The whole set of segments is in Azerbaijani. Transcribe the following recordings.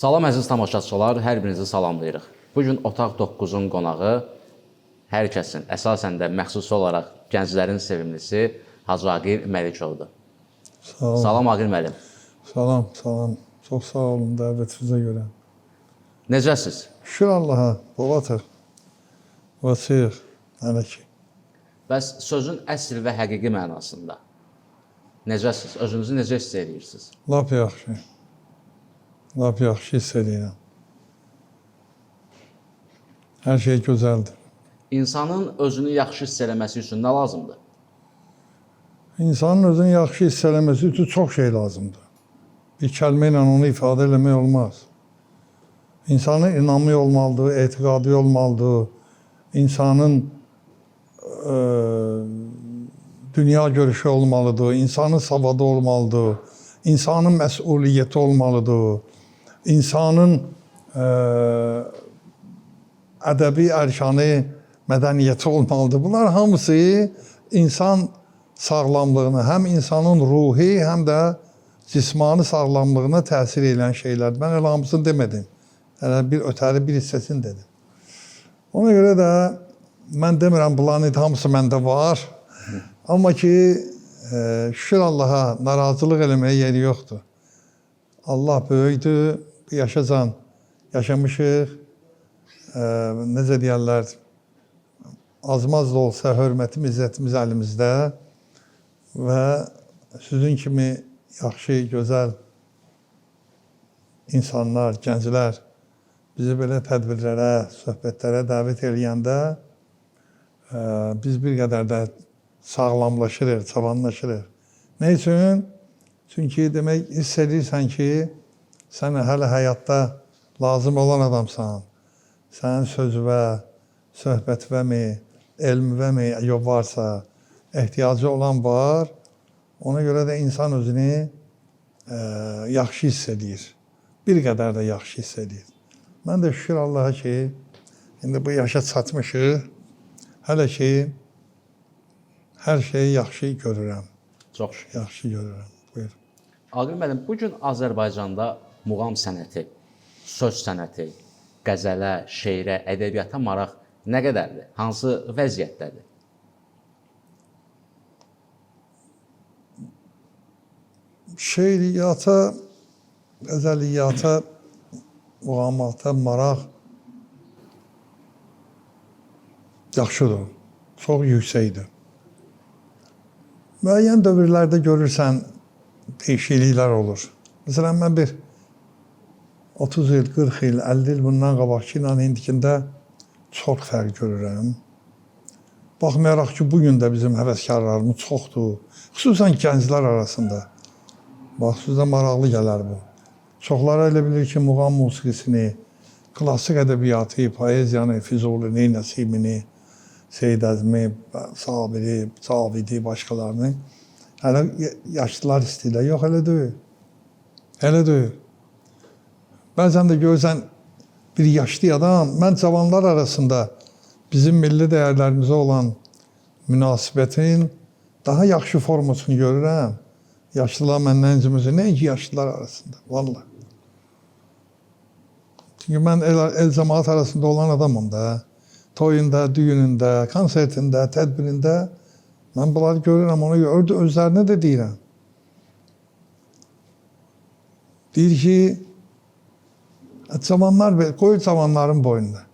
Salam əziz tamaşaçılar, hər birinizi salamlayırıq. Bugün Otaq 9-un qonağı hər kəsin, əsasən də məxsusi olaraq gənclərin sevimlisi Hacı Aqil Məlikovdur. Salam Aqil müəllim. Salam, salam. Çox sağ olun dəvətinizə görə. Necəsiz? Şükür Allaha, boğatıq. Vasıyıq, hələ ki. Bəs sözün əsl və həqiqi mənasında necəsiz? Özünüzü necə hiss edirsiniz? Lap yaxşı. Lap yaxşı hiss edirəm. Hər şey gözəldir. İnsanın özünü yaxşı hiss eləməsi üçün nə lazımdır? İnsanın özünü yaxşı hiss eləməsi üçün çox şey lazımdır. Bir kəlmə ilə onu ifadə eləmək olmaz. İnsanın inamı olmalıdır, etiqadı olmalıdır. İnsanın dünya görüşü olmalıdır, insanın savadı olmalıdır, insanın məsuliyyəti olmalıdır, insanın ədəbi ərkanı, mədəniyyəti olmalıdır. Bunlar hamısı insan sağlamlığına, həm insanın ruhi, həm də cismani sağlamlığına təsir edən şeylərdir. Mən elə hamısını demədim. Elə bir ötəri bir hissəsini dedim. Ona görə də mən demirəm, bunların hamısı məndə var. Amma ki, şükür Allaha, narazılıq eləməyə yeri yoxdur. Allah böyükdür, yaşacan, yaşamışıq. Necə deyərlər, azmaz da olsa hörmətimiz, izzətimiz əlimizdə və sizin kimi yaxşı, gözəl insanlar, gənclər bizi belə tədbirlərə, söhbətlərə dəvət eləyəndə biz bir qədər də sağlamlaşırıq, cavanlaşırıq. Nə üçün? Çünki demək, hiss edirsən ki, sən hələ həyatda lazım olan adamsan. Sənin sözüvə, söhbətvəmi, elmivəmi varsa, ehtiyacı olan var. Ona görə də insan özünü yaxşı hiss edir. Bir qədər də yaxşı hiss edir. Mən də şükür Allaha ki, indi bu yaşa çatmışıq. Hələ ki, hər şeyi yaxşı görürəm. Çox şükür. Yaxşı görürəm. Buyur. Aqil müəllim, bugün Azərbaycanda muğam sənəti, söz sənəti, qəzələ, şeirə, ədəbiyyata maraq nə qədərdir? Hansı vəziyyətdədir? Şeiriyyata, qəzəliyyata, muğamata maraq yaxşıdır, çox yüksəkdir. Müəyyən dövrlərdə görürsən, dəyişikliklər olur. Məsələn, mən bir 30 il, 40 il, 50 il bundan qabaqki ilə indikində çox fərq görürəm. Baxmayaraq ki, bugün də bizim həvəskarlarımız çoxdur. Xüsusən gənclər arasında. Bax, sizə maraqlı gələr bu. Çoxları elə bilir ki, muğam musiqisini, klassik ədəbiyyatı, poeziyanı, Füzulini, Nəsimini, Seyid Əzmi, Sabiri, Zavidi, başqalarını hələ yaşlılar istəyirlər. Yox, elə deyil. Elə deyil. Bəzən də görürsən bir yaşlı adam, mən cavanlar arasında bizim milli dəyərlərimizə olan münasibətin daha yaxşı formasını görürəm. Yaşlılar məndən incimizdir. Nəinki yaşlılar arasında, vallahi. Çünki mən el cəmaat arasında olan adamım da. Toyunda, düyünündə, konsertində, tədbirində mən bunları görürəm, ona görə özlərinə də deyirəm. Deyir ki, cavanlar, qoy cavanların boynuna.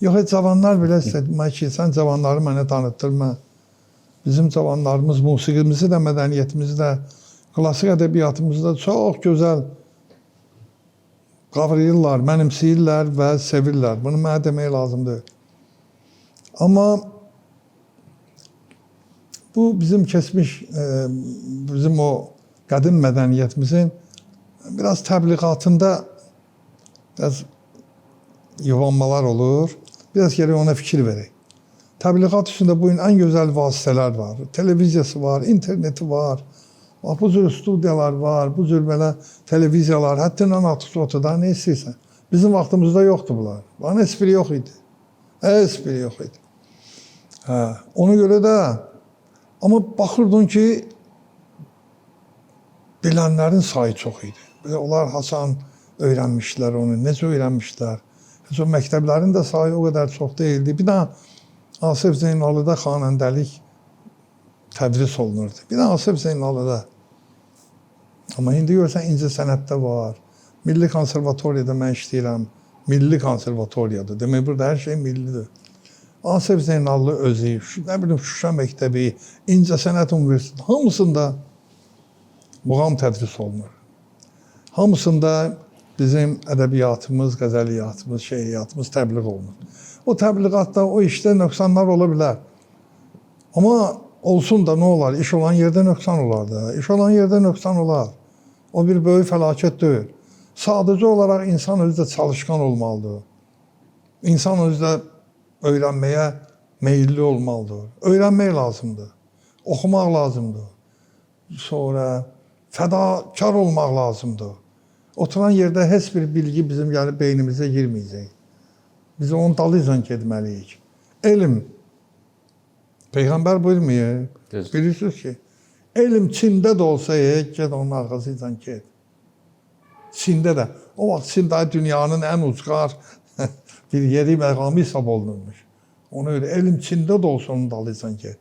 Yox, cavanlar belə istəmək ki, sən cavanları mənə tanıtdırma. Bizim cavanlarımız musiqimizi də, mədəniyyətimizi də, klassik ədəbiyyatımızı da çox gözəl qavrayırlar, mənimsəyirlər və sevirlər. Bunu mənə demək lazımdır. Amma bu bizim keçmiş, bizim o qədim mədəniyyətimizin biraz təbliğatında biraz yuvanmalar olur. Biraz gərək ona fikir verək. Təbliğat üstündə bugün ən gözəl vasitələr var. Televiziyası var, interneti var. Bu cür studiyalar var, bu cür belə televiziyalar, həddindən artıq ortada nə istəyirsən. Bizim vaxtımızda yoxdur bunlar. Bunun espri yox idi. Espri yox idi. Ona görə də, amma baxırdın ki, bilənlərin sayı çox idi. Onlar Hasan öyrənmişdilər onu, necə öyrənmişdilər. Heç o məktəblərin də sayı o qədər çox deyildi. Bir də Asif Zeynallıda xanəndəlik tədris olunurdu. Bir də Asif Zeynallıda. Amma indi görürsən incəsənətdə var. Milli konservatoriyada mən işləyirəm. Milli konservatoriyadır. Demək, burada hər şey millidir. Asif Zeynallı özü, nə bilim, Şuşa məktəbi, İncəsənət Universiteti, hamısında muğam tədris olunur. Hamısında bizim ədəbiyyatımız, qəzəliyyatımız, şeiriyyatımız təbliğ olunur. O təbliğatda, o işdə nöqsanlar ola bilər. Amma olsun da nə olar? İş olan yerdə nöqsan olar da. İş olan yerdə nöqsan olar. O bir böyük fəlakət deyil. Sadəcə olaraq insan özü də çalışqan olmalıdır. İnsan özü də öyrənməyə meyilli olmalıdır. Öyrənmək lazımdır. Oxumaq lazımdır. Sonra fədakar olmaq lazımdır. Oturan yerdə heç bir bilgi bizim gəlib beynimizə girməyəcək. Biz onun dalıyla getməliyik. Elm. Peyğəmbər buyurmuyor. Bilirsiniz ki, elm Çində də olsa, get onun arxasıyla get. Çində də. O vaxt Çin daha dünyanın ən ucqar bir yeri məqamı hesab olunurmuş. Ona görə elm Çində də olsa onun dalıyla get.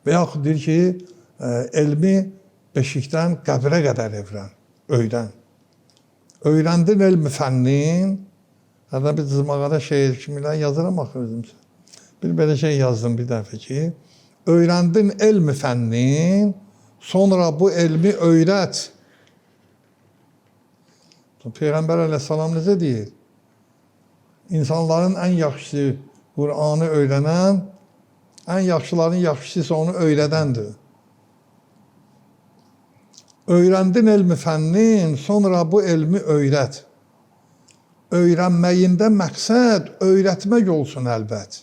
Və yaxud deyir ki, elmi beşikdən qəbrə qədər öyrən. Öyrəndin elmi fənnin, hətta bir cızmağada şeir kimilə yazıram axı özümsə. Bir belə şey yazdım bir dəfə ki, öyrəndin elmi fənnin, sonra bu elmi öyrət. Peyğəmbər əleyhissalam necə deyir? İnsanların ən yaxşısı Qur'anı öyrənən, ən yaxşıların yaxşısı isə onu öyrədəndir. Öyrəndin elmi fənnin, sonra bu elmi öyrət. Öyrənməyində məqsəd öyrətmək olsun əlbət.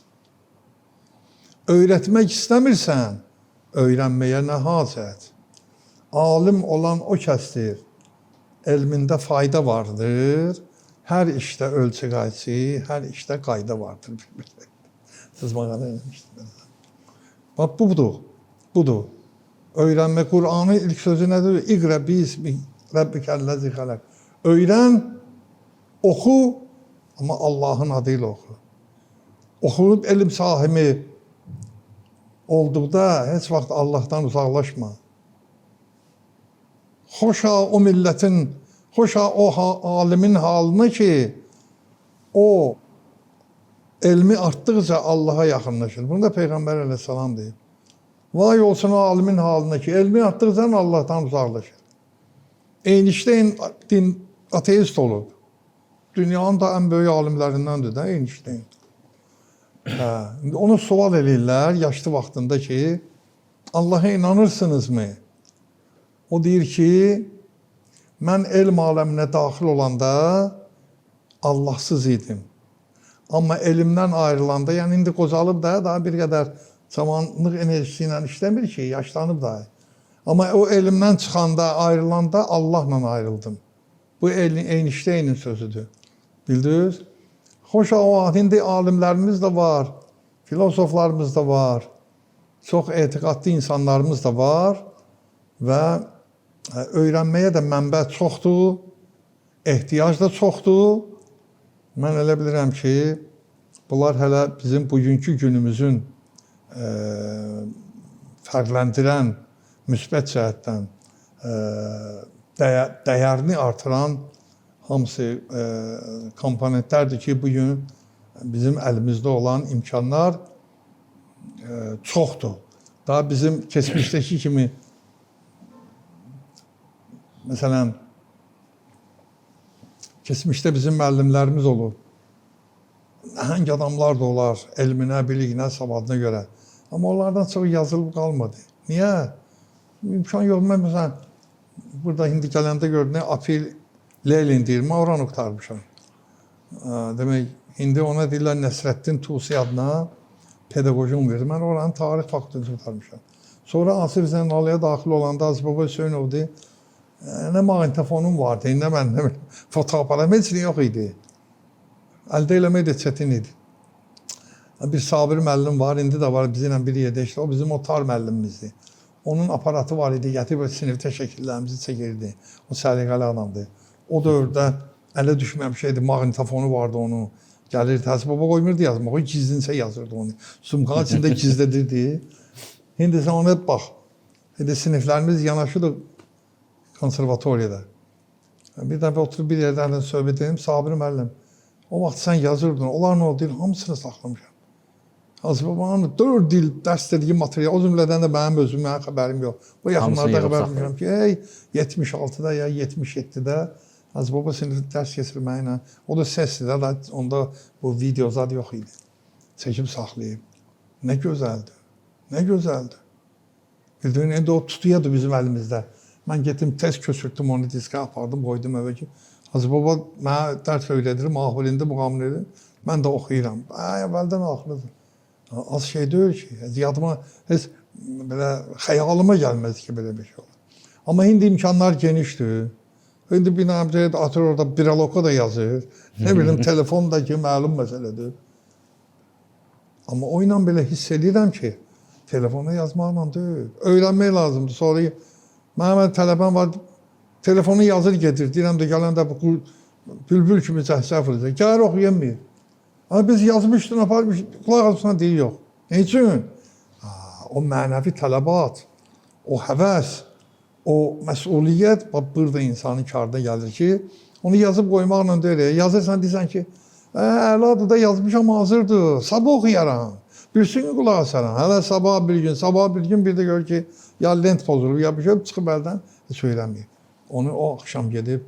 Öyrətmək istəmirsən, öyrənməyə nə hacət? Alim olan o kəsdir, elmində fayda vardır, hər işdə ölçü qayçı, hər işdə qayda vardır. Sızmaqada eləmişdim. Bax, budur. Öyrənmə, Qur'anın ilk sözü nədir? İqrə bismi Rabbikəlləzi xələq. Öyrən, oxu, amma Allahın adıyla oxu. Oxuyub elm sahibi olduqda heç vaxt Allahdan uzaqlaşma. Xoşa o millətin, xoşa o alimin halını ki, o elmi artdıqca Allaha yaxınlaşır. Bunu da Peyğəmbər əleyhissalam deyib. Vay olsun o alimin halına ki, elmi artdıqca Allahdan uzaqlaşır. Einstein din ateist olub. Dünyanın da ən böyük alimlərindəndir də Einstein. Onu sual eləyirlər yaşlı vaxtında ki, Allaha inanırsınızmı? O deyir ki, mən elm aləminə daxil olanda Allahsız idim. Amma elmdən ayrılanda, yəni indi qocalıb da, daha bir qədər zamanlıq enerjisi ilə işləmir ki, yaşlanıb da. Amma o elmdən çıxanda, ayrılanda Allahla ayrıldım. Bu Einstein'in sözüdür. Bildiniz? Xoş o indi alimlərimiz də var, filosoflarımız da var, çox etiqadlı insanlarımız da var və öyrənməyə də mənbə çoxdur, ehtiyac da çoxdur. Mən elə bilirəm ki, bunlar hələ bizim bugünkü günümüzün fərqləndirən müsbət cəhətdən dəyərini artıran hamısı komponentlərdir ki, bugün bizim əlimizdə olan imkanlar çoxdur. Daha bizim keçmişdəki kimi məsələn, keçmişdə bizim müəllimlərimiz olub. Nəhəng adamlar da olar, elminə, biliyinə, savadına görə. Amma onlardan çox yazılıb qalmadı. Niyə? İmkan yox. Mən məsələn, burada indi gələndə gördüm, Apil Leylin deyir, mən oranı qurtarmışam. Demək, indi ona deyirlər Nəsrəddin Tusi adına pedaqojum verir. Mən oranın tarix fakültəsini qurtarmışam. Sonra Asif Zeynallıya daxil olanda Azbaba Hüseynovdu. Nə maqnitofonum vardı, nə məndə fotoaparam, heç nə yox idi. Əldə eləmək də çətin idi. Bir Sabir müəllim var, indi də var, bizimlə bir yerdə işlə. O bizim otar müəllimimizdir. Onun aparatı var idi, gətirib sinifdə şəkillərimizi çəkirdi. O səliqəli adamdır. O dövrdə Ələ düşməyən şeydi, maqnitofonu vardı onun. Gəlirdi, Hacı baba qoymurdu yazmaq, o gizlinsə yazırdı onu. Sumkanın içində gizlədirdi. İndi sən ona hep bax. İndi siniflərimiz yanaşırdı konservatoriyada. Bir dəfə oturub bir yerdən söhbət edim, Sabir müəllim, o vaxt sən yazırdın, onlar nə oldu? Hamısını saxlamışam. Hacı babanın 4 il dərs dediyi material, o cümlədən də mənim xəbərim yox. Bu yaxınlarda xəbər bilmirəm ki, 76-da ya 77-də Hacı baba sinifdə dərs keçirməklə, o da seslidə, onda bu video zad yox idi. Çəkib saxlayıb. Nə gözəldir, nə gözəldir. Bildiğin, indi o tutuyordu bizim əlimizdə. Mən getdim, tez köçürtdüm onu diskə, apardım, qoydum evə ki, Hacı baba mənə dərs öyrədir, mahvilində muğamını edir, mən də oxuyuram. Əvvəldən axırıdır. Az şey deyil ki, yadıma, heç belə xəyalıma gəlməz ki, belə bir şey olur. Amma indi imkanlar genişdir. İndi bir nəmcə atır orada biraloka da yazır. Ne bilim, telefon da ki, məlum məsələdir. Amma o ilə belə hiss edirəm ki, telefona yazmaqla deyil. Öyrənmək lazımdır. Sonra mənim tələbəm var, telefonu yazır gedir. Deyirəm də gələn də bülbül kimi cəhsəf edəcək. Gəlir oxuyamayır. Ama biz yazmışdın, aparmışdın, kulaq asına deyil yox. Ne üçün? O mənəvi tələbat, o həvəs, o məsuliyyət burada insanın karda gəlir ki, onu yazıb qoymaqla deyil. Yazırsan, deyirsən ki, əladır da yazmışam, hazırdır, sabah oxuyaram. Birsin gün qulaq asaram. Hələ sabah bir gün bir də gör ki, ya lent pozulur, ya bir şey çıxıb əldən söyləməyib. Onu o axşam gedib,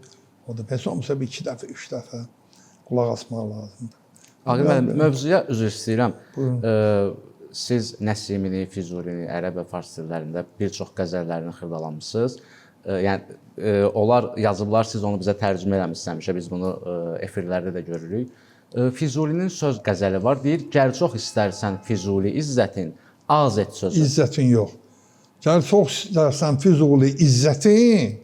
o da pes olmasa bir 2 dəfə, 3 dəfə qulaq asmaq lazımdır. Aqil müəllim, mövzuya üzr istəyirəm. Siz Nəsimini, Füzulini, ərəb və fars dillərində bir çox qəzəllərini xırdalanmışsınız. Yəni, onlar yazıblar, siz onu bizə tərcümə eləmişsiniz həmişə, biz bunu efirlərdə də görürük. Füzulinin söz qəzəli var, deyir, gəl çox istərsən Füzuli izzətin, az et sözü. İzzətin yox. Gəl çox istərsən Füzuli izzətin,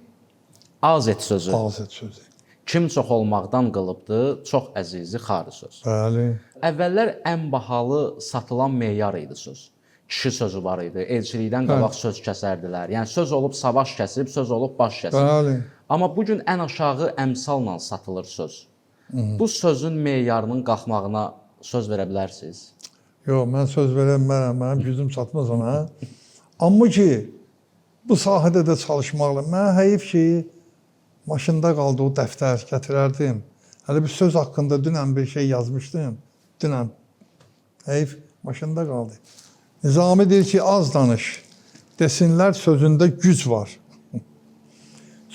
az et sözü. Az et sözü. Kim çox olmaqdan qılıbdır, çox əzizi xarı söz. Bəli. Əvvəllər ən bahalı satılan meyar idi söz. Kişi sözü var idi, elçilikdən qabaq söz kəsərdilər. Yəni söz olub savaş kəsib, söz olub baş kəsib. Bəli. Amma bugün ən aşağı əmsalla satılır söz. Bu sözün meyarının qalxmağına söz verə bilərsiniz? Yox, mən söz verəmərəm, mənim gücüm çatmaz ona. Amma ki, bu sahədə də çalışmaqla, mən həyif ki, maşında qaldı o dəftər, gətirərdim. Hələ bir söz haqqında dünən bir şey yazmışdım. Dünən. Heyf, maşında qaldı. Nizami deyir ki, az danış. Desinlər sözündə güc var.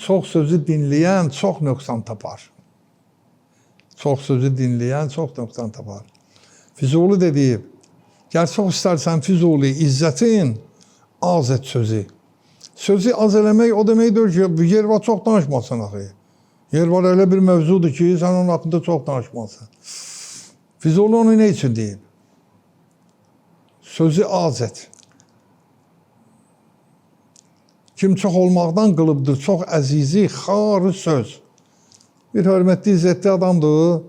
Çox sözü dinləyən çox nöqsan tapar. Çox sözü dinləyən çox nöqsan tapar. Füzuli də deyib, gəl çox istərsən Füzuli izzətin, az et sözü. Sözü az eləmək o deməkdir ki, yer var çox danışmasın axı. Yer var elə bir mövzudur ki, sən onun haqqında çox danışmasın. Füzuli onu nə üçün deyib? Sözü az et. Kim çox olmaqdan qılıbdır, çox əzizi, xarı söz. Bir hörmətli, izzətli adamdır,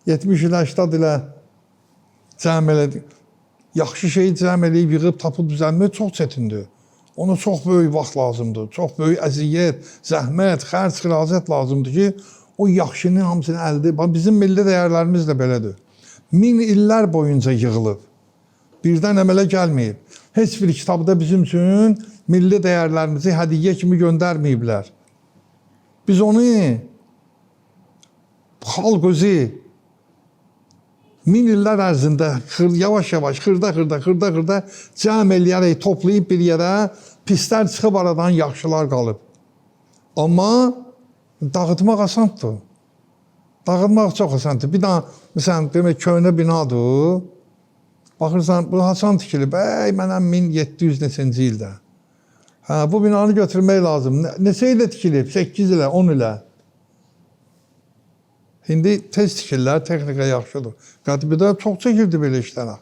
70 ilə 80 ilə cəm elədi. Yaxşı şeyi cəm eləyib, yığıb, tapıb düzəlmək çox çətindir. Ona çox böyük vaxt lazımdır, çox böyük əziyyət, zəhmət, xərc, xiracət lazımdır ki, o yaxşının hamısını əldə edib. Bizim milli dəyərlərimiz də belədir. 1000 illər boyunca yığılıb, birdən əmələ gəlməyib. Heç bir kitabda bizim üçün milli dəyərlərimizi hədiyyə kimi göndərməyiblər. Biz onu xalq özü 1000 illər ərzində yavaş-yavaş, xırda cəm eləyərək, toplayıb bir yerə, pislər çıxıb aradan yaxşılar qalıb. Amma dağıtmaq asandır. Dağıtmaq çox asandır. Bir daha, məsələn, demək, köhnə binadır. Baxırsan, bu haçan tikilib, mənəm 1700 neçənci ildə. Bu binanı götürmək lazım. Neçə ilə tikilib? 8 ilə, 10 ilə. İndi tez tikirlər, texnika yaxşıdır. Qədibədə çox çəkirdi belə işlər.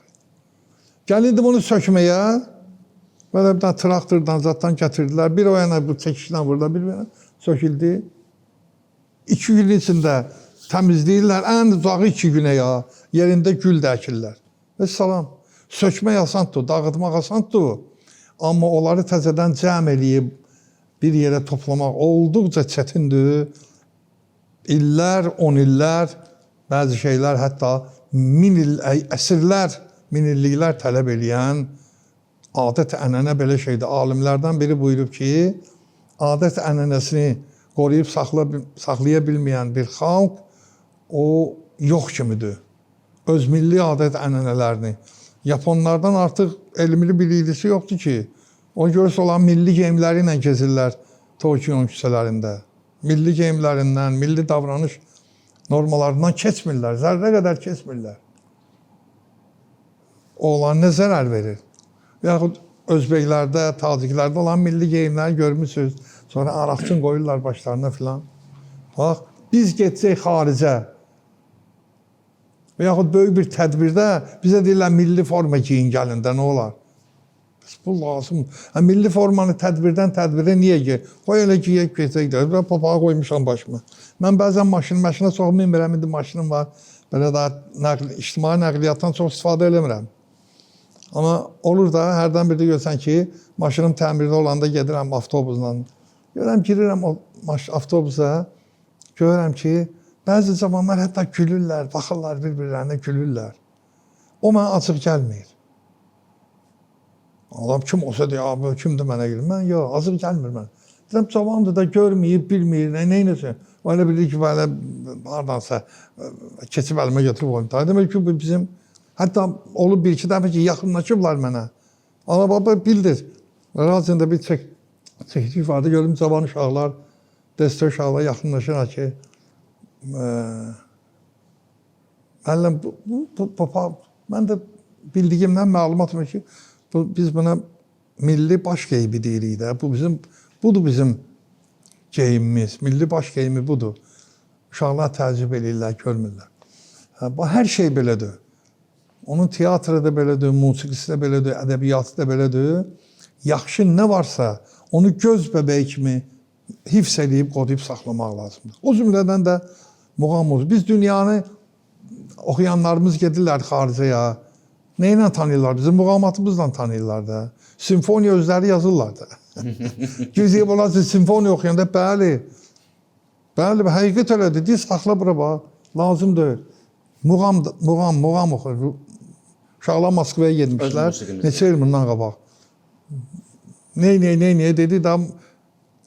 Gəlirdi bunu sökməyə, belə bir dənə traktordan, zatdan gətirdilər. Bir o yana bu çəkişlə burada, bir yana söküldü. 2 gün içində təmizləyirlər, ən uzağı 2 günə ya, yerində gül də əkirlər. Və salam, sökmək asandır, dağıtmaq asandır. Amma onları təzədən cəm eləyib, bir yerə toplamaq olduqca çətindir. illər, 10 illər, bəzi şeylər hətta min il, əsrlər, min illiklər tələb eləyən adət-ənənə belə şeydir. Alimlərdən biri buyurub ki, adət-ənənəsini qoruyub saxlaya bilməyən bir xalq o yox kimidir. Öz milli adət-ənənələrini. Yaponlardan artıq elmli bilikliisi yoxdur ki, o görürsə olan milli geyimləri ilə gezirlər Tokyo'nun küçələrində. Milli geyimlərindən, milli davranış normalarından keçmirlər, zərrə qədər keçmirlər. O olan nə zərər verir? Yaxud Özbəklərdə, Taciklərdə olan milli geyimləri görmüsünüz. Sonra araqçın qoyurlar başlarına filan. Bax, biz getsək xaricə və yaxud böyük bir tədbirdə bizə deyirlər milli forma giyin gəlində, nə olar? Bu lazım. Milli formanı tədbirdən tədbirə niyə giyin? Qoy elə giyək keçək də. Ben papağı qoymuşam başıma. Mən bəzən maşına çox minmirəm, indi maşınım var. Belə daha ictimai nəqliyyatdan çox istifadə eləmirəm. Amma olur da, hərdən bir də görsən ki, maşınım təmirdə olanda gedirəm avtobusla. Görürəm, girirəm o avtobusa, görürəm ki, bəzi zamanlar hətta gülürlər, baxırlar bir-birlərinə gülürlər. O mənə açıq gəlmir. Adam kim olsa deyir, kimdir mənə gəlir? Mən yox, açıq gəlmir mən. Deyirəm, cavandır da görməyib, bilmir, neynəsin? O elə bilir ki, belə hardansa keçib əlimə götürüb oyun. Demək ki, bu bizim, hətta olub bir-iki dəfə ki, yaxınlaşıblar mənə. Ana baba bildir. Razında bir çəkdik vardı, gördüm cavan uşaqlar, dəstə uşaqlar yaxınlaşır ki, müəllim, mən də bildiyimdən məlumat var ki, biz buna milli baş geyimi deyirik də. Budur bizim geyimimiz, milli baş geyimi budur. Uşaqlar təəccüb edirlər, görmürlər. Hər şey belədir. Onun teatrı da belədir, musiqisi də belədir, ədəbiyyatı da belədir. Yaxşı nə varsa, onu göz bəbəyi kimi hifz edib, qoruyub saxlamaq lazımdır. O cümlədən də muğamımız. Biz dünyanı oxuyanlarımız gedirlər xaricəyə. Nə ilə tanıyırlar? Bizim muğamatımızla tanıyırlar da. Simfoniya özləri yazırlar da. Gözəyə olarsa simfoniya oxuyanda, bəli, həqiqət elədir. Deyir, saxla bura bax, lazımdır. Muğam oxuyur. Uşaqlar Moskvaya getmişlər. Neçə il bundan qabaq. Nə dedi da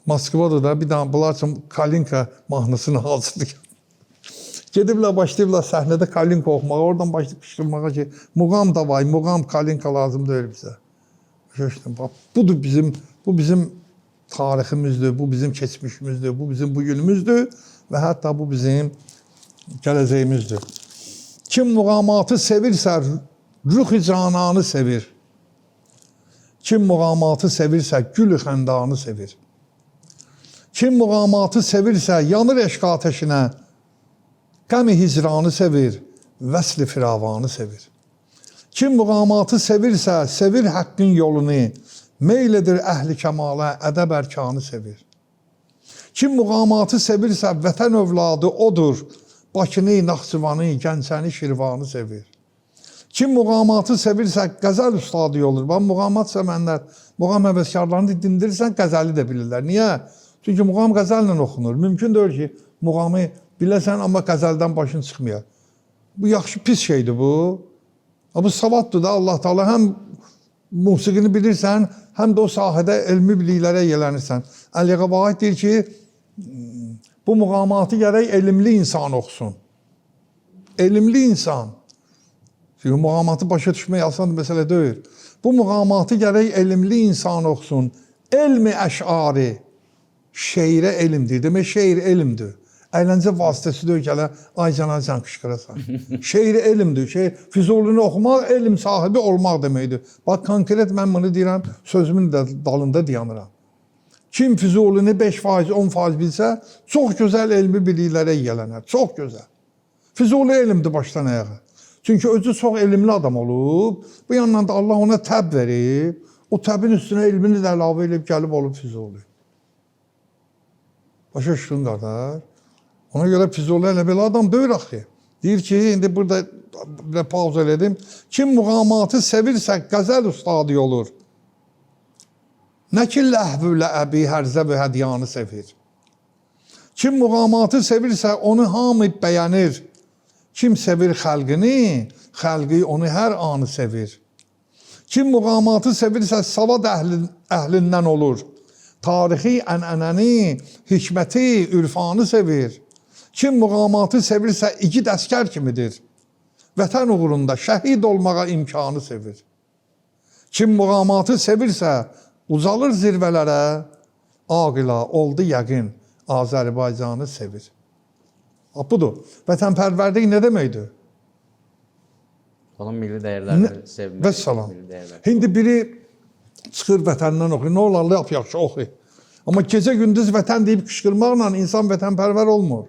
Moskvada da bir dənə bunlar üçün Kalinka mahnısını hazırlayır. Gediblər, başlayıblar səhnədə Kalinka oxumağa, oradan başlayıb qışqırmağa ki, muğam da var, muğam Kalinka lazım deyil bizə. Bu bizim tariximizdir, bu bizim keçmişimizdir, bu bizim bugünümüzdür və hətta bu bizim gələcəyimizdir. Kim muğamatı sevirsə, ruh-i cananı sevir. Kim muğamatı sevirsə, gül-ü xəndanı sevir. Kim muğamatı sevirsə, yanır eşq ateşinə, qəm-i hicranı sevir, vəsl-i firavanı sevir. Kim muğamatı sevirsə, sevir haqqın yolunu, meylədir əhli kəmala, ədəb ərkanı sevir. Kim muğamatı sevirsə, vətən övladı odur, Bakını, Naxçıvanı, Gəncəni, Şirvanı sevir. Kim muğamatı sevirsə, qəzəl ustadı olur. Muğamat sevənlər, muğam həvəskarlarını dindirirsən, qəzəli də bilirlər. Niyə? Çünki muğam qəzəllə oxunur. Mümkün deyil ki, muğamı biləsən, amma qəzəldən başın çıxmıyor. Bu yaxşı, pis şeydir bu. Bu savaddır da Allah Teala. Həm musiqini bilirsən, həm də o sahədə elmi biliklərə yelənirsən. Əli Qabağa deyir ki, bu muğamatı gərək elmli insan oxusun. Elmli insan. Çünki muğamatı başa düşmək asan məsələ deyil. Bu muğamatı gərək elmli insan oxusun. Elmi əşari, şeirə elmdir. Demək, şeir elmdir. Əyləncə vasitəsi deyil ki, aycan qışqırasan. Şeir elmdir. Füzulini oxumaq, elm sahibi olmaq deməkdir. Bax, konkret mən bunu deyirəm, sözümün də dalında dayanıram. Kim Füzulini 5%, 10% bilsə, çox gözəl elmi biliklərə yiyələnər. Çox gözəl. Füzuli elmdir başdan ayağa. Çünki özü çox elmli adam olub. Bu yandan da Allah ona təb verib. O təbin üstünə elmini də əlavə edib gəlib olub Füzuli. Başa düşdün qardaş. Ona görə Füzuli elə belə adam deyir axı. Deyir ki, indi burada bir pauza elədim. Kim muğamatı sevirsə, qəzəl ustadı olur. Nə ki ləhvülə əbi hərzə və hədiyanı sevir. Kim muğamatı sevirsə, onu hamı bəyənir. Kim sevir xalqını, xalqı onu hər anı sevir. Kim muğamatı sevirsə, savad əhlindən olur. Tarixi, ənənəni, hikməti, ürfanı sevir. Kim muğamatı sevirsə, igid əskər kimidir. Vətən uğrunda şəhid olmağa imkanı sevir. Kim muğamatı sevirsə, uzalır zirvələrə, ağila oldu yəqin, Azərbaycanı sevir. Budur. Vətənpərvərlik nə deməkdir? Onun milli dəyərlərini sevmək. Və salam. İndi biri çıxır vətəndən oxuyur. Nə olar, lap yaxşı oxuyur. Amma gecə gündüz vətən deyib qışqırmaqla insan vətənpərvər olmur.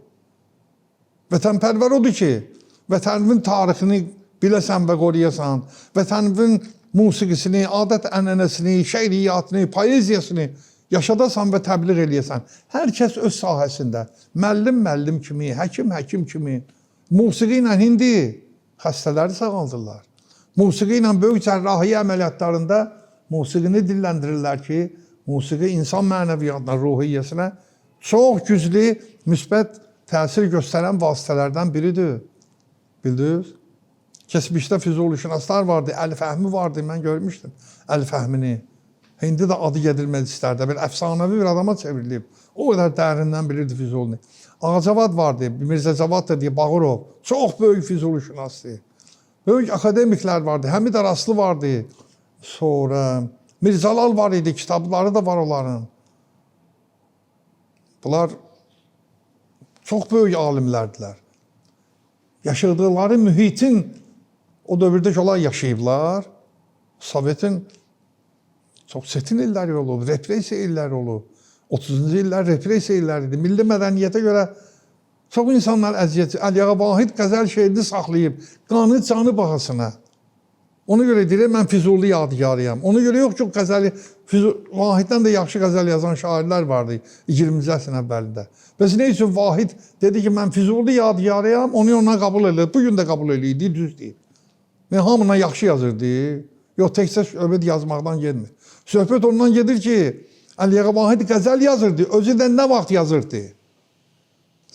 Vətənpərvər odur ki, vətənin tarixini biləsən və qoruyasan, vətənin musiqisini, adət ənənəsini, şeiriyyatını, poeziyasını yaşadasan və təbliğ eləyəsən. Hər kəs öz sahəsində, müəllim kimi, həkim kimi, musiqi ilə indi xəstələri sağaldırlar. Musiqi ilə böyük cərrahiyyə əməliyyatlarında musiqini dilləndirirlər ki, musiqi insan mənəviyyatına, ruhiyyəsinə çox güclü, müsbət təsir göstərən vasitələrdən biridir. Bildiniz? Keçmişdə füzulişünaslar vardı, Əli Fəhmi vardı, mən görmüşdüm Əli Fəhmini. İndi də adı gedilməz istərdə, bir əfsanəvi bir adama çevrilib. O qədər dərindən bilirdi Füzulini. Ağacavad vardı, Mirzə Cavad da deyə Bağırov. Çox böyük füzulişünasdır. Böyük akademiklər vardı, Həmid Araslı vardı. Sonra Mirzəlal var idi, kitabları da var onların. Bunlar çox böyük alimlərdilər. Yaşadıkları mühitin o dövrdə onlar yaşayıblar. Sovetin çox çətin illəri olub, repressiya illəri olub. 30-cu illər repressiya illəri idi. Milli mədəniyyətə görə çox insanlar əziyyət. Əliağa Vahid qəzəl şeirini saxlayıb, qanı, canı bahasına. Ona görə deyirəm, mən Füzuli yadigarıyam. Ona görə yox ki, qəzəli, Vahiddən də yaxşı qəzəl yazan şairlər vardı 20-ci əsrin əvvəlində. Bəs nə üçün Vahid dedi ki, mən Füzuli yadigarıyam, onu ondan qəbul edir. Bugün də qəbul edir, düz deyir. Və hamına yaxşı yazırdı. Yox, təkcə söhbət yazmaqdan gelmir. Söhbət ondan gedir ki, Əliağa Vahid qəzəl yazırdı, özü də nə vaxt yazırdı?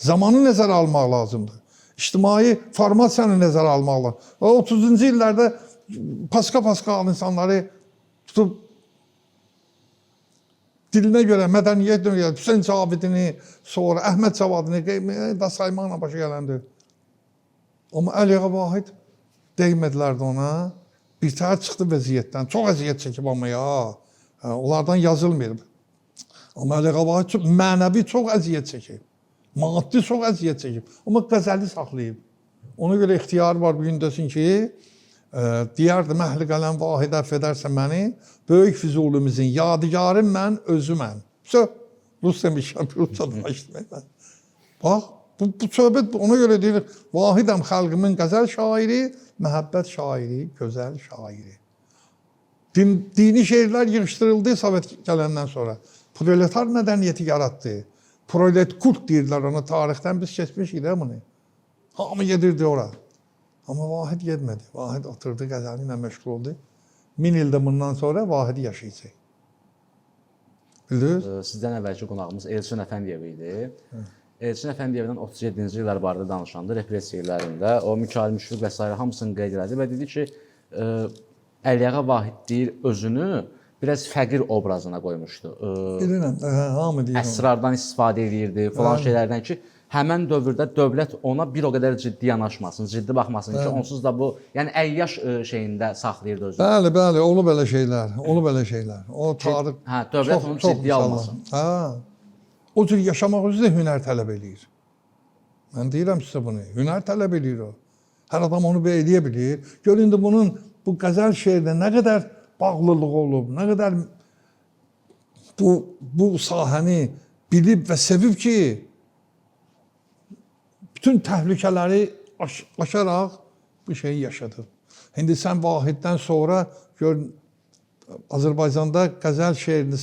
Zamanı nəzərə almaq lazımdır. İctimai formasiyanı nəzərə almaq lazımdır. O 30-cu illərdə paska insanları tutub dilinə görə, mədəniyyətinə görə Hüseyn Cavidini, sonra Əhməd Cavadını da saymaqla başa gələndir. Amma Əliağa Vahid dəymədilər də ona. Bir təhər çıxdı vəziyyətdən. Çox əziyyət çəkib amma ya. Onlardan yazılmır. Amma Əliağa Vahid mənəvi çox əziyyət çəkib. Maddi çox əziyyət çəkib. Amma qəzəli saxlayıb. Ona görə ixtiyar var bugün desin ki, deyərdim, əhli qələm Vahidə əff edərsə məni, böyük Füzulimizin yadigarım mən, özüməm. Rus demişəm, Rusça danışdım mən. Bax, bu söhbət ona görə deyir, Vahidəm xalqımın qəzəl şairi, məhəbbət şairi, gözəl şairi. Dini şeirlər yığışdırıldı Sovet gələndən sonra. Proletar mədəniyyəti yaratdı. Prolet kult deyirlər ona, tarixdən biz keçmişik də bunu. Hamı gedirdi ora. Amma Vahid getmədi. Vahid oturdu, qəzəli ilə məşğul oldu. 1000 ildə bundan sonra Vahid yaşayacaq. Bildiniz? Sizdən əvvəlki qonağımız Elçin Əfəndiyev idi. Elçin Əfəndiyevdən 37-ci illər barədə danışanda, repressiya illərində, o Mikail Müşfiq və s. hamısını qeyd elədi və dedi ki, Əliağa Vahid deyir özünü biraz fəqir obrazına qoymuşdu. Bilirəm, hamı deyir. Əsrardan istifadə edirdi, falan şeylərdən ki, həmən dövrdə dövlət ona bir o qədər ciddi yanaşmasın, ciddi baxmasın ki, onsuz da bu, yəni əyyaş şeyində saxlayırdı özünü. Bəli, olub belə şeylər, olub belə şeylər. O tarix dövlət onu ciddi almasın. O cür yaşamaq özü də hünər tələb eləyir. Mən deyirəm sizə bunu, hünər tələb eləyir o. Hər adam onu belə eləyə bilir. Görün də bunun bu qəzəl şeirdə nə qədər bağlılığı olub, nə qədər bu sahəni bilib və sevib ki, bütün təhlükələri aşaraq bu şeyi yaşadı. İndi sən Vahiddən sonra gör, Azərbaycanda qəzəl şeirini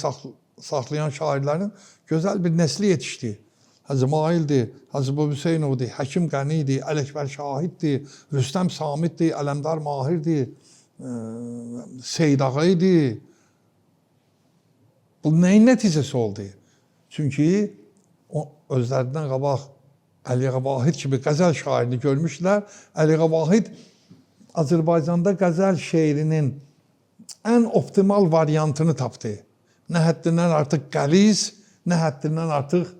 saxlayan şairlərin gözəl bir nəsli yetişdi. Hacı Maildir, Hacı Hüseynovdur, Həkim Qənidir, Ələkbər Şahiddir, Rüstəm Samiddir, Ələmdar Mahirdir, Seyid Ağaydır. Bu nəyin nəticəsi oldu? Çünki özlərindən qabaq Əliağa Vahid kimi qəzəl şairini görmüşlər. Əliağa Vahid Azərbaycanda qəzəl şeirinin ən optimal variantını tapdı. Nə həddindən artıq qəliz, nə həddindən artıq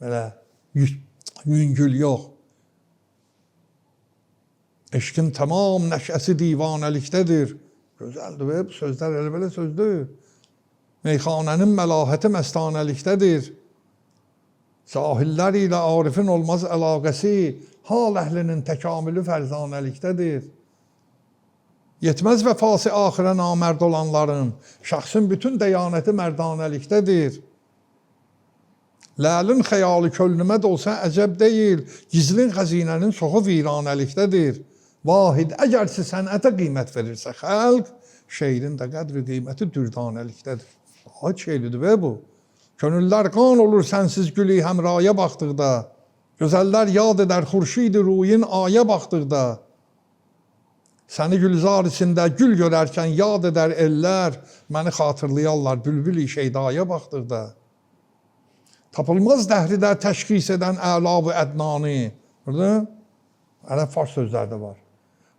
belə yüngül yox. Eşqin tamam nəşəsi divanəlikdədir. Gözəldir və bu sözlər elə belə sözdür. Meyxanənin məlahəti məstanəlikdədir. Sahillər ilə arifin olmaz əlaqəsi, hal əhlinin təkamülü fərzanəlikdədir. Yetməz vəfası axirə namərd olanların, şəxsin bütün dəyanəti mərdanəlikdədir. Ləlin xəyalı könlümə də olsa əcəb deyil, gizlin xəzinənin çoxu viranəlikdədir. Vahid, əgər siz sənətə qiymət verirsə xəlq, şeirin də qədri qiyməti dürdanəlikdədir. Vahid şeiridir və bu. Könüllər qan olur sənsiz gülü həmraya baxdıqda, gözəllər yad edər xurşid-i ruyin aya baxdıqda, səni gülzar içində gül görərkən yad edər ellər, məni xatırlayarlar bülbül-i şeydaya baxdıqda. Tapılmaz dəhridə təşxis edən əla-və ədnani. Burada ərəb fars sözləri də var.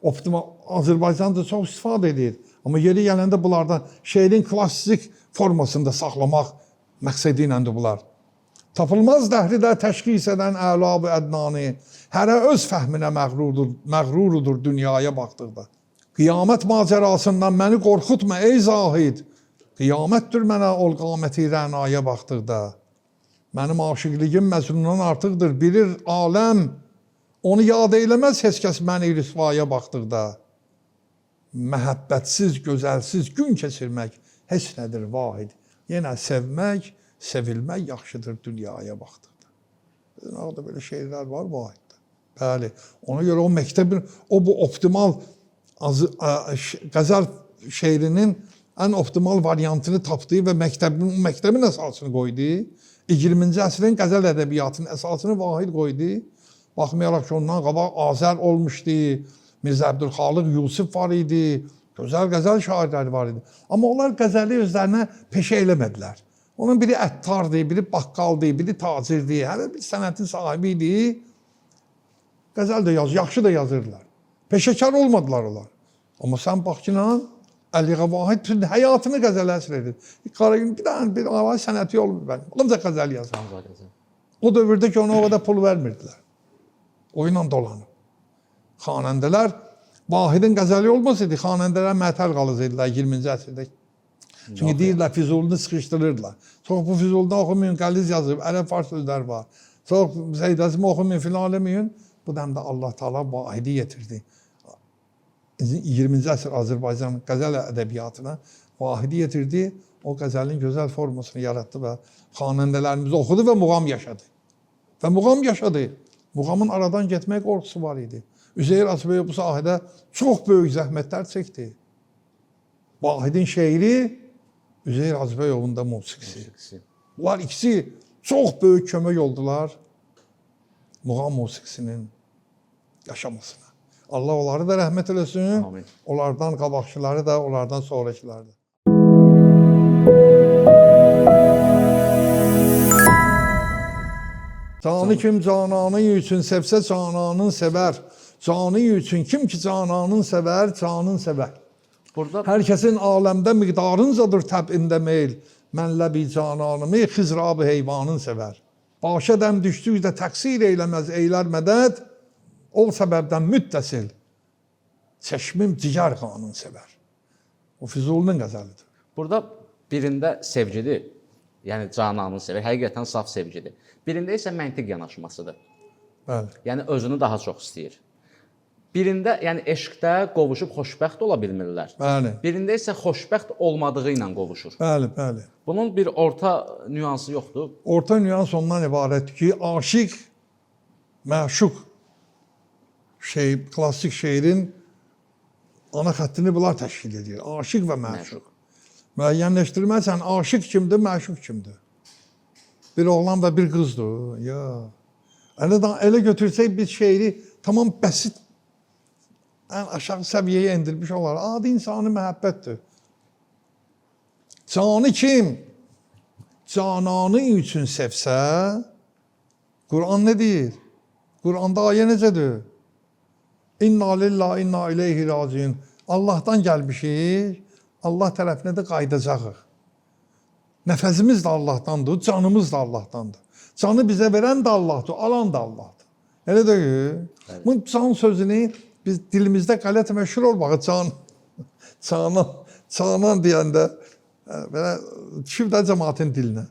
Optimal Azərbaycanda çox istifadə edir. Amma yeri gələndə bunlardan şeirin klassik formasında saxlamaq məqsədi ilə də bunlar. Tapılmaz dəhridə təşxis edən əla-və ədnani. Hərə öz fəhminə məğrurudur dünyaya baxdıqda. Qiyamət macərasından məni qorxutma ey zahid. Qiyamətdir mənə ol qaməti rənaya baxdıqda. Mənim aşıqlığım məzunundan artıqdır, bilir aləm. Onu yad eyləməz heç kəs məni rüsvaya baxdıqda. Məhəbbətsiz, gözəlsiz gün keçirmək heç nədir vahid. Yenə sevmək, sevilmək yaxşıdır dünyaya baxdıqda. Bizdə belə şeylər var vahiddə. Bəli, ona görə o məktəbin, bu optimal qəzəl şeirinin ən optimal variantını tapdı və məktəbin əsasını qoydu. 20-ci əsrin qəzəl ədəbiyyatının əsasını vahid qoydu. Baxmayaraq ki, ondan qabaq Azər olmuşdu, Mirzə Əbdülxalıq Yusuf var idi, gözəl qəzəl şairləri var idi. Amma onlar qəzəli özlərinə peşə eləmədilər. Onun biri əttardı, biri baqqaldı, biri tacirdi, hər bir sənətin sahibi idi. Qəzəl də yaxşı da yazırdılar. Peşəkar olmadılar onlar. Amma sən bax ki, Əliağa Vahid həyatını qəzələ əsr edir. Bir dənə sənəti olmur mənim. Onca qəzəl yazır. O dövrdə ki, ona o qədər pul vermirdilər. Oyla dolanır. Xanəndələr, Vahidin qəzəli olmasaydı, xanəndələr mətəl qalacaqdılar 20-ci əsrdə. Çünki deyirlər, Füzulunu sıxışdırırdılar. Çox bu Füzulunu oxumayın, qəliz yazıb, ərəb fars sözlər var. Çox Zeydəzimi oxumayın, filan eləməyin. Bu dəmdə Allah Taala Vahidi yetirdi. 20-ci əsr Azərbaycan qəzəl ədəbiyyatına Vahidi yetirdi. O qəzəlin gözəl formasını yaratdı və xanəndələrimiz oxudu və muğam yaşadı. Muğamın aradan getmək qorxusu var idi. Üzeyir Hacıbəyov bu sahədə çox böyük zəhmətlər çəkdi. Vahidin şeiri, Üzeyir Hacıbəyovun da musiqisi. Bunlar ikisi çox böyük kömək oldular muğam musiqisinin yaşamasına. Allah onları da rəhmət eləsin. Amin. Onlardan qabaqçıları da, onlardan sonrakıları da. Canı kim cananı üçün sevsə cananın sevər. Canı üçün kim ki cananın sevər, canın sevər. Burada hər kəsin aləmdə miqdarıncadır təbində meyl. Mən ləbi cananımı xizrab heyvanın sevər. Başa dəm düşdükdə təqsir eyləməz eylər mədəd. O səbəbdən müttəsil. Çeşmim cigər qanın sevər. O Füzulunun qəzəlidir. Burada birində sevgidir. Yəni cananın sevər, həqiqətən saf sevgidir. Birində isə məntiq yanaşmasıdır. Bəli. Yəni özünü daha çox istəyir. Birində, yəni eşqdə qovuşub xoşbəxt ola bilmirlər. Bəli. Birində isə xoşbəxt olmadığı ilə qovuşur. Bəli. Bunun bir orta nüansı yoxdur. Orta nüans ondan ibarətdir ki, aşiq, məşuq klassik şeirin ana xəttini bunlar təşkil edir. Aşiq və məşuq. Müəyyənləşdirməsən, aşiq kimdir, məşuq kimdir? Bir oğlan və bir qızdır. Elə götürsək biz şeiri tamam bəsit, ən aşağı səviyyəyə endirmiş olar. Adi insani məhəbbətdir. Canı kim cananı üçün sevsə, Quran ne deyir? Quranda ayə necədir? İnna lillahi inna ileyhi raciun. Allahdan gəlmişik, Allah tərəfinə də qayıdacağıq. Nəfəsimiz də Allahdandır, canımız da Allahdandır. Canı bizə verən də Allahdır, alan da Allahdır. Elə deyil? Evet. Bu can sözünü biz dilimizdə qələt məşhur olmağı canan deyəndə belə düşüb də cəmaətin dilinə.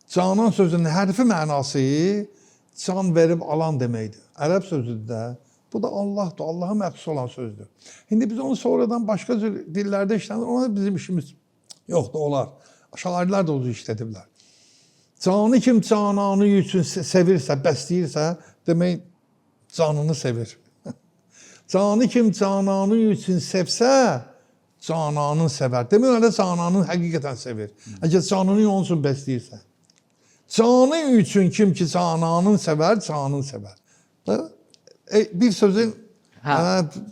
Canan sözünün hərfi mənası can verib alan deməkdir. Ərəb sözüdür də. Bu da Allahdır, Allaha məxsus olan sözdür. İndi biz onu sonradan başqa dillərdə işlənir, ona bizim işimiz yoxdur, olar. Şairlər də onu işlədiblər. Canı kim cananı üçün sevirsə, bəsləyirsə, demək canını sevir. Canı kim cananı üçün sevsə, cananını sevər. Demək öyle cananını həqiqətən sevir. Əgər canını onun üçün bəsləyirsə. Canı üçün kim ki cananını sevər, canını sevər. Bir sözün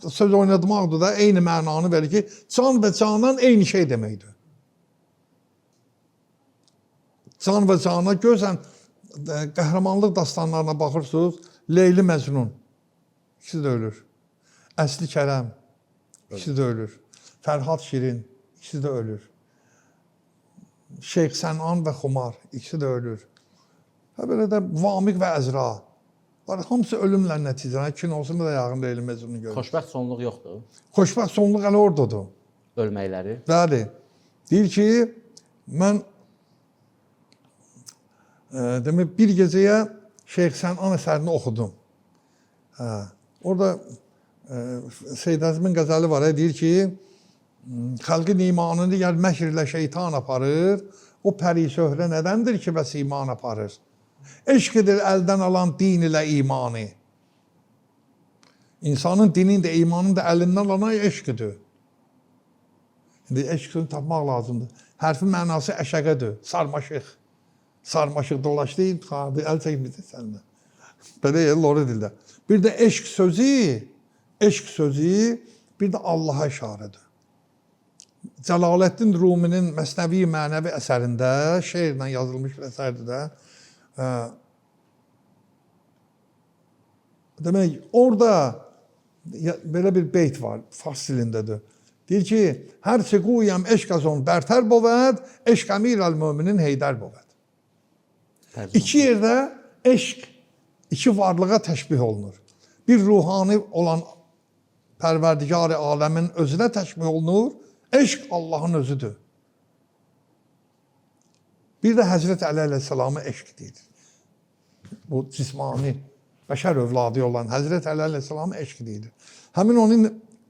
söz oynatmaqdır da eyni mənanı verir ki, can və canan eyni şey deməkdir. Can və cana gözən qəhrəmanlıq dastanlarına baxırsınız, Leyli Məcnun, ikisi də ölür. Əsli Kərəm, ikisi də ölür. Fərhad Şirin, ikisi də ölür. Şeyx Sənan və Xumar, ikisi də ölür. Belə də Vamiq və Əzra. Hamısı ölümlə nəticələnir. Kinosunda da yağın Leyli Məcnunu görür. Xoşbəxt sonluq yoxdur. Xoşbəxt sonluq hələ oradadır. Ölməkləri. Bəli. Deyir ki, mən demək bir gecəyə Şeyx Sənan əsərini oxudum. Orada Seyyid Əzmin qəzəli var, deyir ki, xalqın imanını gəl məkrlə şeytan aparır, o pəri söhrə nədəndir ki, bəs iman aparır? Eşqidir əldən alan din ilə imanı. İnsanın dinin də, imanın da əlindən alan eşqidir. İndi eşqini tapmaq lazımdır. Hərfin mənası əşəqədir, sarmaşıq. Sarmaşıq dolaşdı, əl çəkmişdir səninlə. Belə yer, lori dildə. Bir də eşq sözü, bir də Allaha işarədir. Cəlaləddin Ruminin Məsnəvi mənəvi əsərində, şeirlə yazılmış bir əsərdir də, demək, orada belə bir beyt var, fars dilindədir. Deyir ki, hər çiquyəm eşq azon bərtər bovad, eşq əmirəl müminin heydər bovad. İki yerdə eşq, iki varlığa təşbih olunur. Bir ruhani olan Pərverdigar-ı aləmin özünə təşbih olunur, eşq Allahın özüdür. Bir də Həzrət Əli əleyhissalamı eşq deyilir. Bu cismani, bəşər övladı olan Həzrət Əli əleyhissalamı eşq deyilir. Həmin onun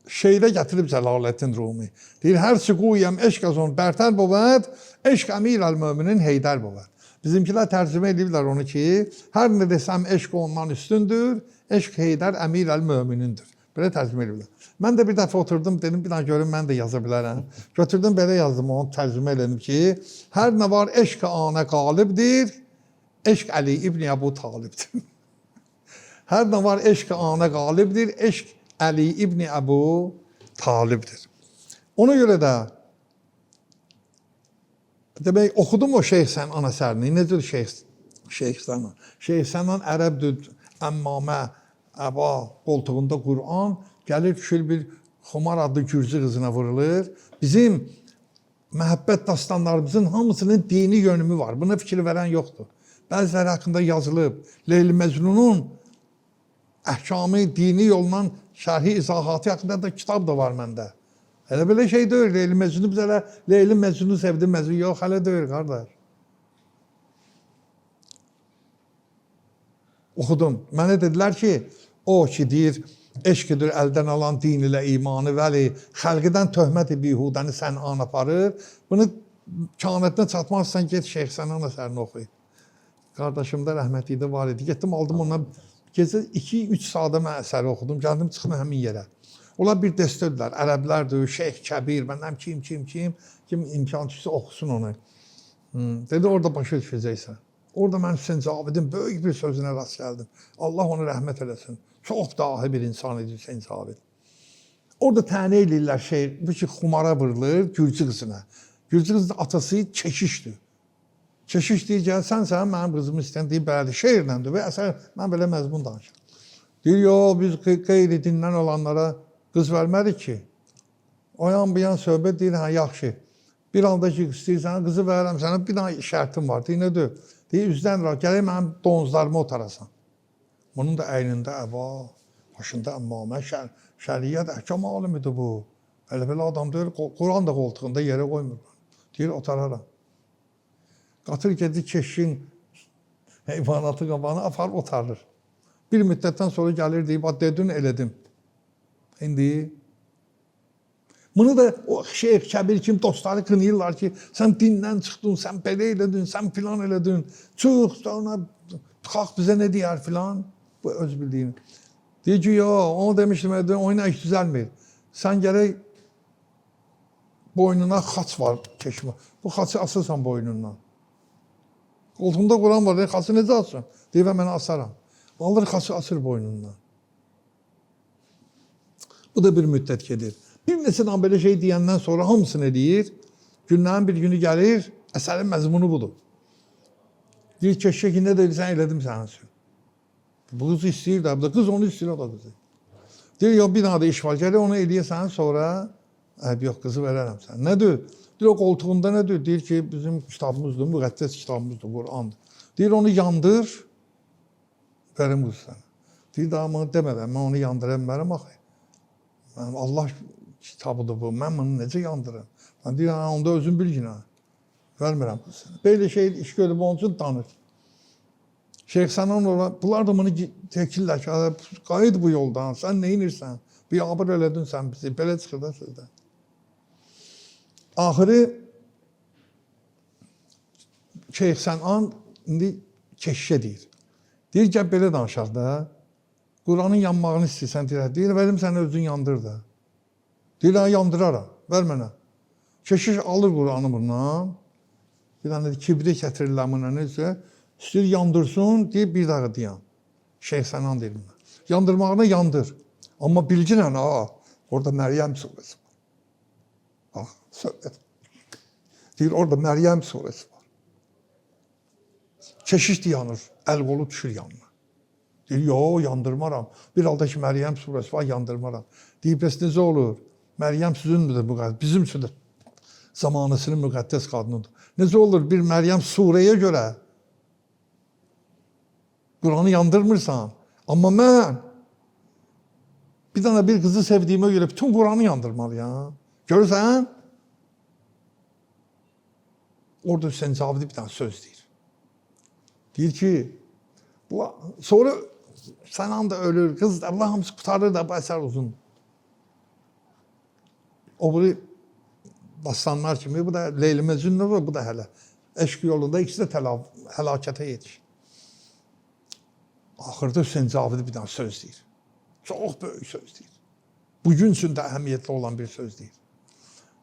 şeirə gətirib Cəlaləddin Rumi. Deyir, hər çiquyəm eşq azon bərtər bovad, eşq əmirəl müminin heydər bovad. Bizimkilər tərcümə ediblər onu ki, hər nə desəm eşq ondan üstündür, eşq heydər əmirəl müminindir. Belə tərcümə ediblər. Mən də bir dəfə oturdum, dedim, bir dənə görüm, mən də yaza bilərəm. Götürdüm, belə yazdım, onu tərcümə edib ki, hər nə var eşq-i anə qalibdir, eşq Əli İbni Əbu Talibdir. Hər nə var eşq-i anə qalibdir, eşq Əli İbni Əbu Talibdir. Ona görə də, demək, oxudum o Şeyx Sənan əsərini. Necədir Şeyx Sənan? Şeyx Sənan ərəbdir, əmmamə, əba, qoltuğunda Qur'an, gəlir düşür bir Xumar adlı gürcü qızına vurulur. Bizim məhəbbət dastanlarımızın hamısının dini yönümü var. Buna fikir verən yoxdur. Bəziləri haqqında yazılıb. Leyli Məcnunun əhkamı dini yolla şərhi izahatı haqqında da kitab da var məndə. Elə belə şey deyil. Leyli Məcnunu biz elə Leyli Məcnunu sevdi, Məcnun yox, hələ deyil, qardaş. Oxudum. Mənə dedilər ki, o ki deyir, eşqidir əldən alan din ilə imanı, vəli xəlqidən töhmət-i bihudəni Sənan aparır. Bunu kainatına çatmaq istəyən get Şeyx Sənan əsərini oxuyun. Qardaşım da rəhmətli var idi. Getdim, aldım ondan gecə 2-3 saata mən əsəri oxudum. Gəldim, çıxdım həmin yerə. Onlar bir dəstədirlər. Ərəblərdir, Şeyx Kəbir, məndən kim imkan düşsə oxusun onu. Dedi, orada başa düşəcəksən. Orada mən Hüseyn Cavidin böyük bir sözünə rast gəldim. Allah onu rəhmət eləsin. Çox dahi bir insan idi Hüseyn Cavid. Orada tənə eləyirlər bu ki, Xumara vurulur Gürcü qızına. Gürcü qızın atası keşişdir. Keşiş deyir, gəlsən sən mənim qızımı istəyən, deyir, bəli, şeirləndir və əsər, mən belə məzmun danışıram. Deyir, yox, biz qeyri dindən olanlara qız vermərik ki. O yan bu yan söhbət deyir, hə, yaxşı. Bir anda ki, istəyirsən, qızı verirəm sənə, bir dənə şərtim var. Deyir, nədir? Deyir, üzdən ra, gələk mənim donuzlarımı otarasan. Bunun da əynində əva, başında əmmamə, şəriyyət, əhkam alimidir bu. Elə-belə adam deyir, Quran da qoltuğunda yerə qoymur. Deyir, otararam. Qatır gedir keşin heyvanatı qabağına aparıb otarır. Bir müddətdən sonra gəlir deyib, dedin elədim. İndi bunu da o Şeyx Kəbir kimi dostları qınayırlar ki, sən dindən çıxdın, sən belə elədin, sən filan elədin. Çıx, sonra xalq bizə nə deyər filan. Bu öz bildiyini. Deyir ki, yox, onu demişdim, oyuna iş düzəlmir. Sən gərək boynuna xaç var, keşmə. Bu xaçı asırsan boynundan. Qoltuğunda Quran var, xaçı necə asın? Deyir, mən asaram. Alır xaçı asır boynundan. Bu da bir müddət gedir. Bir neçədən belə şey deyəndən sonra hamısını deyir. Günlərin bir günü gəlir, əsərin məzmunu budur. Deyir, keşək ki, nə deyirsən, elədim sənin üçün. Bu qızı istəyir də, qız onu istəyir, o da qızı. Deyir, yox, bir dənə də iş var, gəlir onu eləyəsən, sonra yox, qızı verərəm sən. Nədir? Deyir, o qoltuğunda nədir? Deyir ki, bizim kitabımızdır, müqəddəs kitabımızdır, Qurandır. Deyir, onu yandır, verim qızı sənə. Deyir, daha bunu demədən, mən onu yandıra bilmərəm axı. Allah kitabıdır bu, mən bunu necə yandırım? Mən deyir, onda özün bilginə. Vermirəm qızı sənə. Belə şey iş görüb onun üçün danır. Şeyx Sənan olar, bunlar da bunu tekirlər ki, qayıd bu yoldan, sən nə inirsən? Bir abır elədin sən bizi, belə çıxır da sizdən. Axırı Şeyx Sənan indi keşişə deyir. Deyir, gəl belə danışaq da, Quranın yanmağını istəyirsən, deyir, verim sənə özün yandır da. Deyir, yandıraram, ver mənə. Keşiş alır Quranı bundan, bir dənə kibrit gətirirlər buna necə, istəyir yandırsın, deyir, bir daha deyən. Şeyx Sənan deyir buna. Yandırmağına yandır. Amma bilginən, orada Məryəm surəsi var. Söhbət. Deyir, orada Məryəm surəsi var. Keşiş dayanır, əl qolu düşür yanına. Deyir, yox, yandırmaram. Bir halda ki, Məryəm surəsi var, yandırmaram. Deyir, bəs necə olur? Məryəm sizindir bu qədər, bizim üçündür. Zamanısının müqəddəs qadınıdır. Necə olur? Bir Məryəm surəyə görə Quranı yandırmırsan. Amma mən bir dənə bir qızı sevdiyimə görə bütün Quranı yandırmalıyam. Görürsən? Orada Hüseyin Zavidi bir dənə söz deyir. Deyir ki, sonra Sənan da ölür, qız da, Allah hamısı qutarır da bu əsər uzun. O biri dastanlar kimi, bu da Leyli Məcnun, bu da hələ. Eşq yolunda ikisi də həlakətə yetişir. Axırda Hüseyin Zavidi bir dənə söz deyir. Çox böyük söz deyir. Bugün üçün də əhəmiyyətli olan bir söz deyir.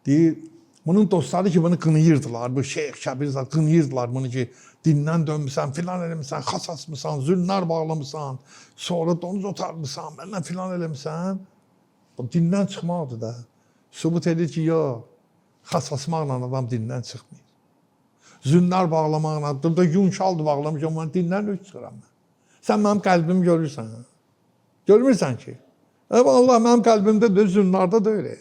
Deyir, bunun dostları ki, bunu qınıyırdılar, bu Şeyx Kəbir qınıyırdılar bunu ki, dindən dönmüsən, filan eləmişsən, xas asmışsan, zülnar bağlamısan, sonra donuz otarmışsan, məndən filan eləmişsən. Bu dindən çıxmaqdır da. Sübut edir ki, yox, xas asmaqla adam dindən çıxmır. Zülnar bağlamaqla, burada yun şaldı bağlamışam, mən dindən üç çıxıram mən. Sən mənim qəlbimi görürsən. Görmürsən ki? Allah mənim qəlbimdə də, zülnarda da öyle.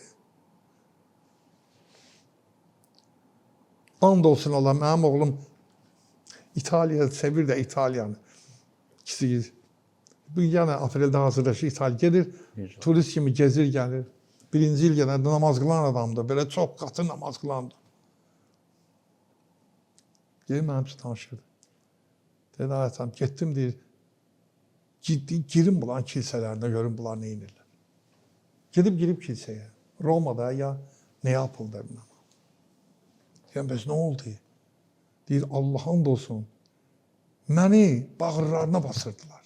And olsun Allah, mənim oğlum İtalya sevir də İtalyanı. İkisi bu yəni apreldə hazırlaşır İtalya gedir, turist kimi gezir gəlir. Birinci il gələndə namaz qılan adamdır, belə çox qatı namaz qılandır. Deyir, mənim üçün tanışırdı. Deyir, ayətam, getdim deyir, girin bulan kilsələrində, görün bunlar nə inirlər. Girib kilsəyə, Romada ya Neapolda. Deyirəm, bəs nə oldu? Deyir, Allah and olsun, məni bağırlarına basırdılar.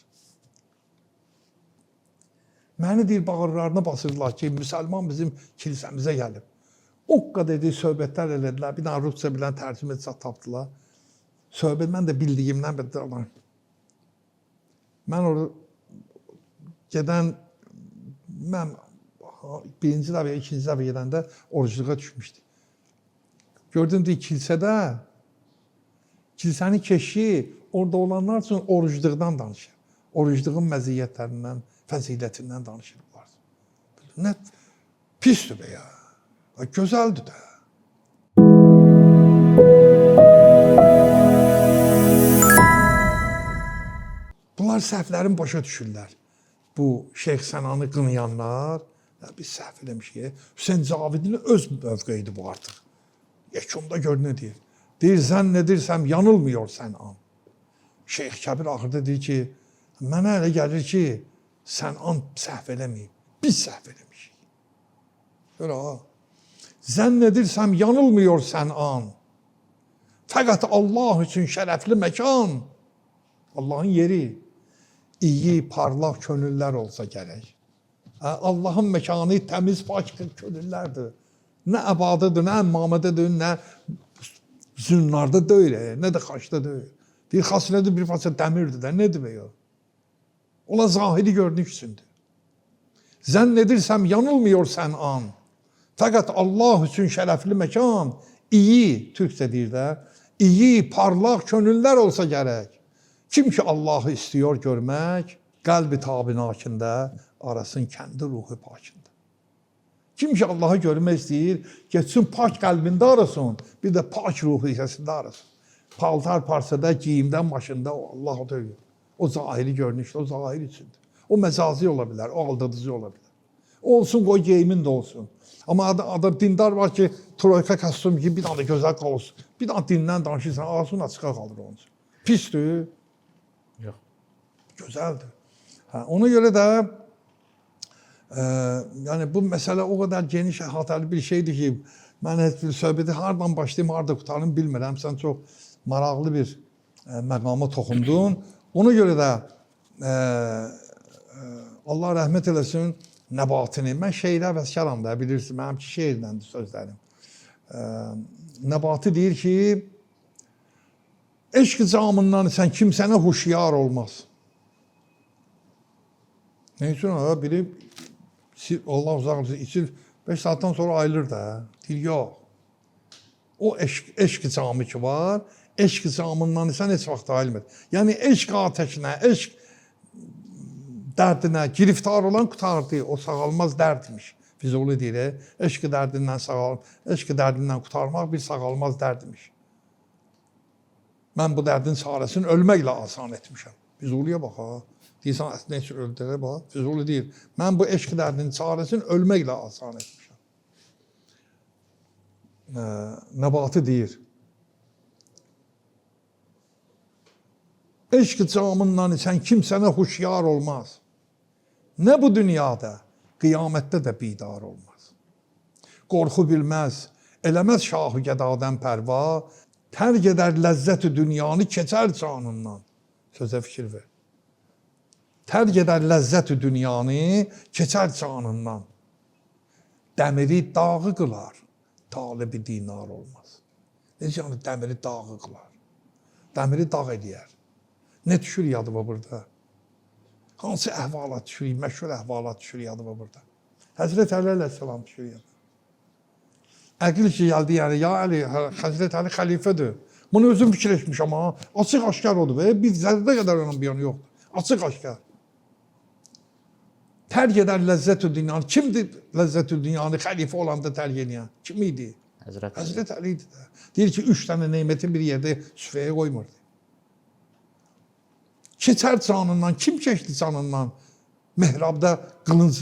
Məni deyir, bağırlarına basırdılar ki, müsəlman bizim kilsəmizə gəlib. O qədər deyir, söhbətlər elədilər, bir dənə Rusça bilən tərcümə tapdılar. Söhbət, mən də bildiyimdən bildirəm. Mən orada gedən, mən birinci dəfə, ikinci dəfə gedəndə orucluğa düşmüşdüm. Gördüm deyir, kilsədə Kilsənin keşi orada olanlar üçün orucluqdan danışır. Orucluğun məziyyətlərindən, fəzilətindən danışırlar. Nə pisdir be ya. Gözəldir də. Bunlar səhvlərin başa düşürlər. Bu Şeyx Sənanı qınayanlar, biz səhv eləmişik. Hüseyn Cavidin öz mövqeyidir bu artıq. Yekunda gör nə deyir. Deyir, zənn edirsəm yanılmıyor Sənan. Şeyx Kəbir axırda deyir ki, mənə elə gəlir ki, Sənan səhv eləməyib. Biz səhv eləmişik. Görə ha. Zənn edirsəm yanılmıyor Sənan. Fəqət Allah üçün şərəfli məkan, Allahın yeri, iyi, parlaq könüllər olsa gərək. Allahın məkanı təmiz, pak könüllərdir. Nə əbadıdır, nə əmmamədədir, nə zünnarda deyil, nə də xaçda deyil. Deyir, xaçlədir bir parça dəmirdir də, nədir be ya? Ola zahiri gördük üçündür. Zənn edirsəm yanılmıyor Sənan. Fəqət Allah üçün şərəfli məkan, iyi, türkcə deyir də, iyi, parlaq könüllər olsa gərək. Kim ki Allahı istiyor görmək, qəlbi tabinakində arasın kəndi ruhu pakında. Kim ki Allahı görmək istəyir, geçsin pak qəlbində arasın, bir də pak ruhu hissəsində arasın. Paltar parçada, giyimdən, maşında o Allah o deyil. O zahiri görünüşdə, o zahir içindir. O məcazi ola bilər, o aldadıcı ola bilər. O olsun, qoy geyimin də olsun. Amma adam dindar var ki, troyka kostyum gibi bir dana gözəl qalsın. Bir dana dindən danışırsan, ağzın açıqa qalır onun üçün. Pisdir. Yox. Gözəldir. Ona görə də yəni bu məsələ o qədər geniş əhatəli bir şeydir ki, mən heç bir söhbəti hardan başlayım, harda qutarım bilmirəm. Sən çox maraqlı bir məqama toxundun. Ona görə də Allah rəhmət eləsin Nəbatini. Mən şeirə vəskaram da, bilirsin, mənimki şeirləndir sözlərim. Nəbati deyir ki, eşq camından sən kimsənə huşyar olmaz. Ne üçün? Biri Allah uzaq içir, 5 saatdan sonra ayılır da. Deyir, yox. O eşq camı ki var, eşq camından sən heç vaxt ayılmır. Yəni eşq ateşinə, eşq dərdinə giriftar olan qutardı. O sağalmaz dərdmiş. Füzuli deyir, eşq dərdindən qutarmaq bir sağalmaz dərdmiş. Mən bu dərdin çarəsini ölməklə asan etmişəm. Füzuliyə bax ha. Deyirsən, əslində heç öldürə bax. Füzuli deyir, mən bu eşq dərdinin çarəsini ölməklə asan etmişəm. Nəbatı deyir, eşq camından sən kimsənə huşyar olmaz. Nə bu dünyada, qiyamətdə də bidar olmaz. Qorxu bilməz, eləməz şahı gədadən pərva, tərk edər ləzzət-i dünyanı keçər canından. Sözə fikir ver. Tərk edər ləzzət-i dünyanı keçər canından. Dəmiri dağı qılar, talibi dinar olmaz. Necə yəni dəmiri dağı qılar? Dəmiri dağ eləyər. Ne düşür yadıma burada? Hansı əhvalat düşür, məşhur əhvalat düşür yadıma burada? Həzrət Əli əleyhissalam düşür yadıma. Əqil ki gəldi, yəni, ya Əli, Həzrət Əli xəlifədir. Bunu özüm fikirləşmişəm ama açıq aşkar odur. Bir zərdə qədər onun bir yanı yoxdur. Açıq aşkar. Tərk edər ləzzət-ü dünyanı. Kimdir ləzzət-ü dünyanı xəlifə olanda tərk edən? Kim idi? Həzrət Əli idi də. Deyir ki, 3 dənə neymətin bir yerdə süfrəyə qoymurdu. Keçər canından, kim keçdi canından? Mehrabda qılınc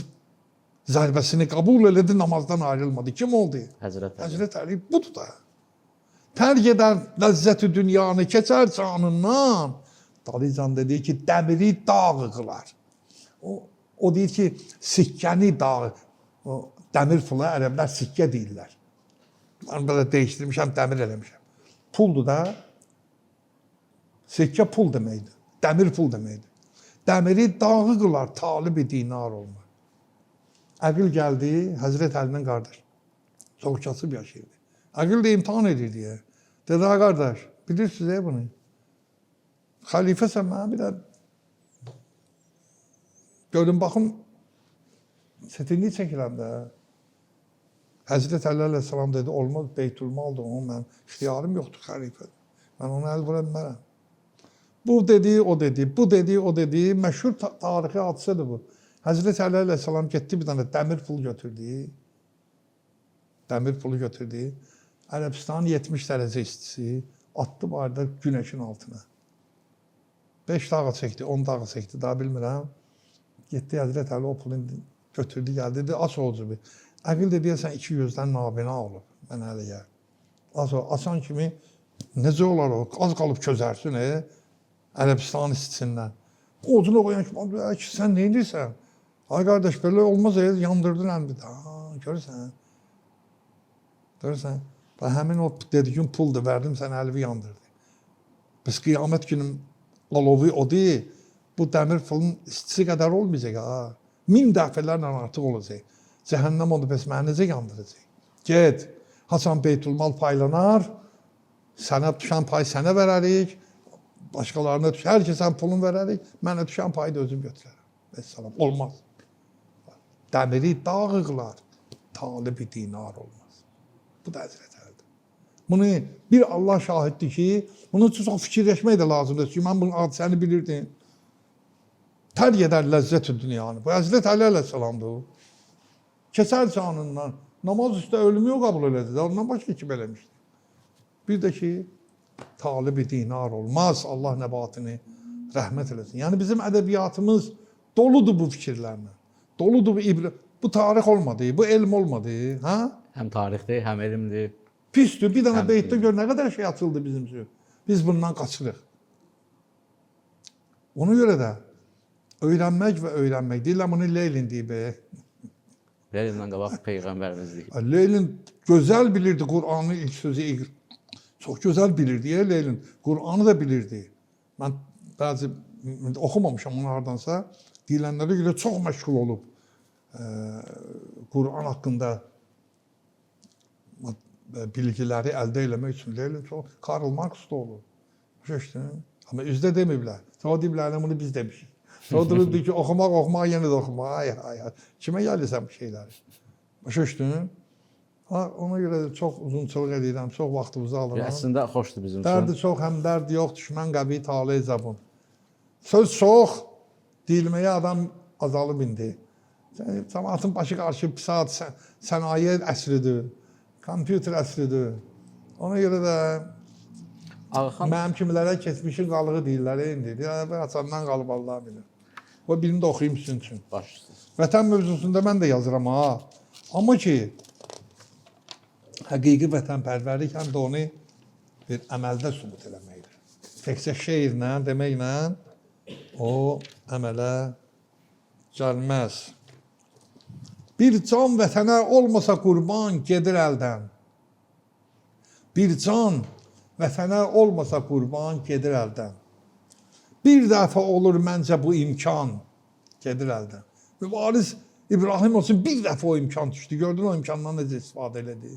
zərbəsini qəbul elədi, namazdan ayrılmadı. Kim oldu? Həzrət Əli budur da. Tərk edər ləzzət-i dünyanı, keçər canından. Dalican dedi ki, dəmiri dağı qılar. O deyir ki, sikkəni dağı, dəmir pula ərəblər sikkə deyirlər. Mən belə dəyişdirmişəm, dəmir eləmişəm. Puldur da, sikkə pul deməkdir. Dəmir pul deməkdir. Dəmiri dağı qılar, talibi dinar olmaz. Əqil gəldi, Həzrət Əlinin qardaş. Çox kasıb yaşayırdı. Əqil də imtihan edirdi ya. Dedi, qardaş, bilirsiniz bunu. Xəlifəsən mənə bir də görün, baxın, çətinlik çəkirəm də. Həzrət Əli əleyhissalam dedi, olmaz, Beytülmaldır, onun mən ixtiyarım yoxdur xəlifədir. Mən ona əl vura bilmərəm. Bu dedi, o dedi, bu dedi, o dedi. Məşhur tarixi hadisədir bu. Həzrət Əli əleyhissalam getdi bir dənə dəmir pul götürdü. Dəmir pulu götürdü. Ərəbistanın 70 dərəcə istisi atdı barədə günəşin altına. 5 dağa çəkdi, 10 dağa çəkdi, daha bilmirəm. Getdi Həzrət Əli o pulu götürdü, gəldi, dedi, aç oğucu bir. Əqil də deyəsən 200-dən nabina olub, mən hələ gəl. Açan kimi necə olar o, az qalıb közərsin, Ərəbistan istisindən. Oğucunu qoyan ki, sən nə edirsən? Ay qardaş, belə olmaz, yandırdın əmri. Görürsən? Görürsən? Həmin o dediyin puldur, verdim, sən əlvi yandırdı. Biz qiyamət günün alovu o deyil, bu dəmir pulun istisi qədər olmayacaq. 1000 dəfələrlə artıq olacaq. Cəhənnəm onu bəs mənə necə yandıracaq? Get, haçan beytülmal paylanar, sənə düşən pay sənə verərik, başqalarına düşən, hər kəsən pulun verərik, mənə düşən payı da özüm götürərəm. Vəssalam, olmaz. Dəmiri dağıqlar, talibi dinar olmaz. Bu da Həzrət Əlidir. Bunu bir Allah şahiddir ki, bunun üçün çox fikirləşmək də lazımdır ki, mən bunun hadisəni bilirdim. Tər gedər ləzzət-ü dünyanı. Bu Həzrət Əli əleyhissalamdır. Kəsər canından, namaz üstə ölümü o qəbul elədi. Ondan başqa kim eləmişdi? Bir də ki, talibi dinar olmaz. Allah nəbatını rəhmət eləsin. Yəni bizim ədəbiyyatımız doludur bu fikirlərlə. Doludur bu tarix olmadı, bu elm olmadı. Həm tarixdir, həm elmdir. Pisdir. Bir dənə beytdə gör nə qədər şey açıldı bizim üçün. Biz bundan qaçırıq. Ona görə də öyrənmək və öyrənmək. Deyirlər bunu Leylin deyib. Leylindən qabaq Peyğəmbərimiz deyib. Leylin gözəl bilirdi Qur'anın ilk sözü. Çox gözəl bilirdi Leylin. Qur'anı da bilirdi. Mən bəzi oxumamışam onu hardansa. Deyilənlərə görə çox məşğul olub Qur'an haqqında bilgiləri əldə eləmək üçün Leylin çox Karl Marx da olub. Amma üzdə deməyiblər. Sonra deyiblər, bunu biz demişik. Sonra durubdur ki, oxumaq, yenə də oxumaq. Ay. Kimə gəlirsən bu şeyləri? Başa düşdün? Ona görə də çox uzunçuluq edirəm, çox vaxtımızı alıram. Əslində xoşdur bizim üçün. Dərdi çox, həm dərd yox, düşmən qəbi taley zabun. Söz çox, deyilməyə adam azalıb indi. Cəmaatın başı qarşı saat sənaye əsridir, kompüter əsridir. Ona görə də mənim kimilərə keçmişin qalığı deyirlər indi. Deyirlər, açandan qalıb Allah bilir. O birini də oxuyayım sizin üçün. Vətən mövzusunda mən də yazıram ha. Amma ki, həqiqi vətənpərvərlik həm də onu bir əməldə sübut eləməkdir. Təkcə şeirlə, deməklə o əmələ gəlməz. Bir can vətənə olmasa qurban gedir əldən. Bir can vətənə olmasa qurban gedir əldən. Bir dəfə olur məncə bu imkan gedir əldən. Mübariz İbrahim olsun bir dəfə o imkan düşdü. Gördün o imkandan necə istifadə elədi.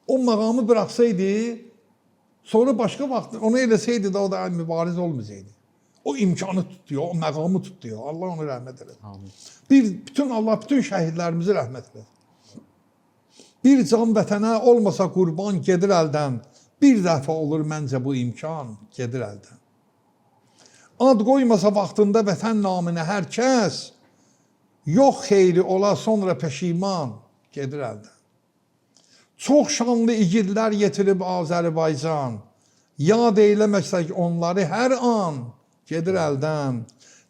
O məqamı bıraxsaydı, sonra başqa vaxt onu eləsəydi də o da mübariz olmayacaqdı. O imkanı tutuyor, o məqamı tutuyor. Allah onu rəhmət eləsin. Allah bütün şəhidlərimizi rəhmət eləsin. Bir can vətənə olmasa qurban gedir əldən. Bir dəfə olur məncə bu imkan gedir əldən. Ad qoymasa vaxtında vətən naminə hər kəs, yox xeyri ola sonra peşiman gedir əldən. Çox şanlı igidlər yetirib Azərbaycan, yad eyləməsək onları hər an gedir əldən.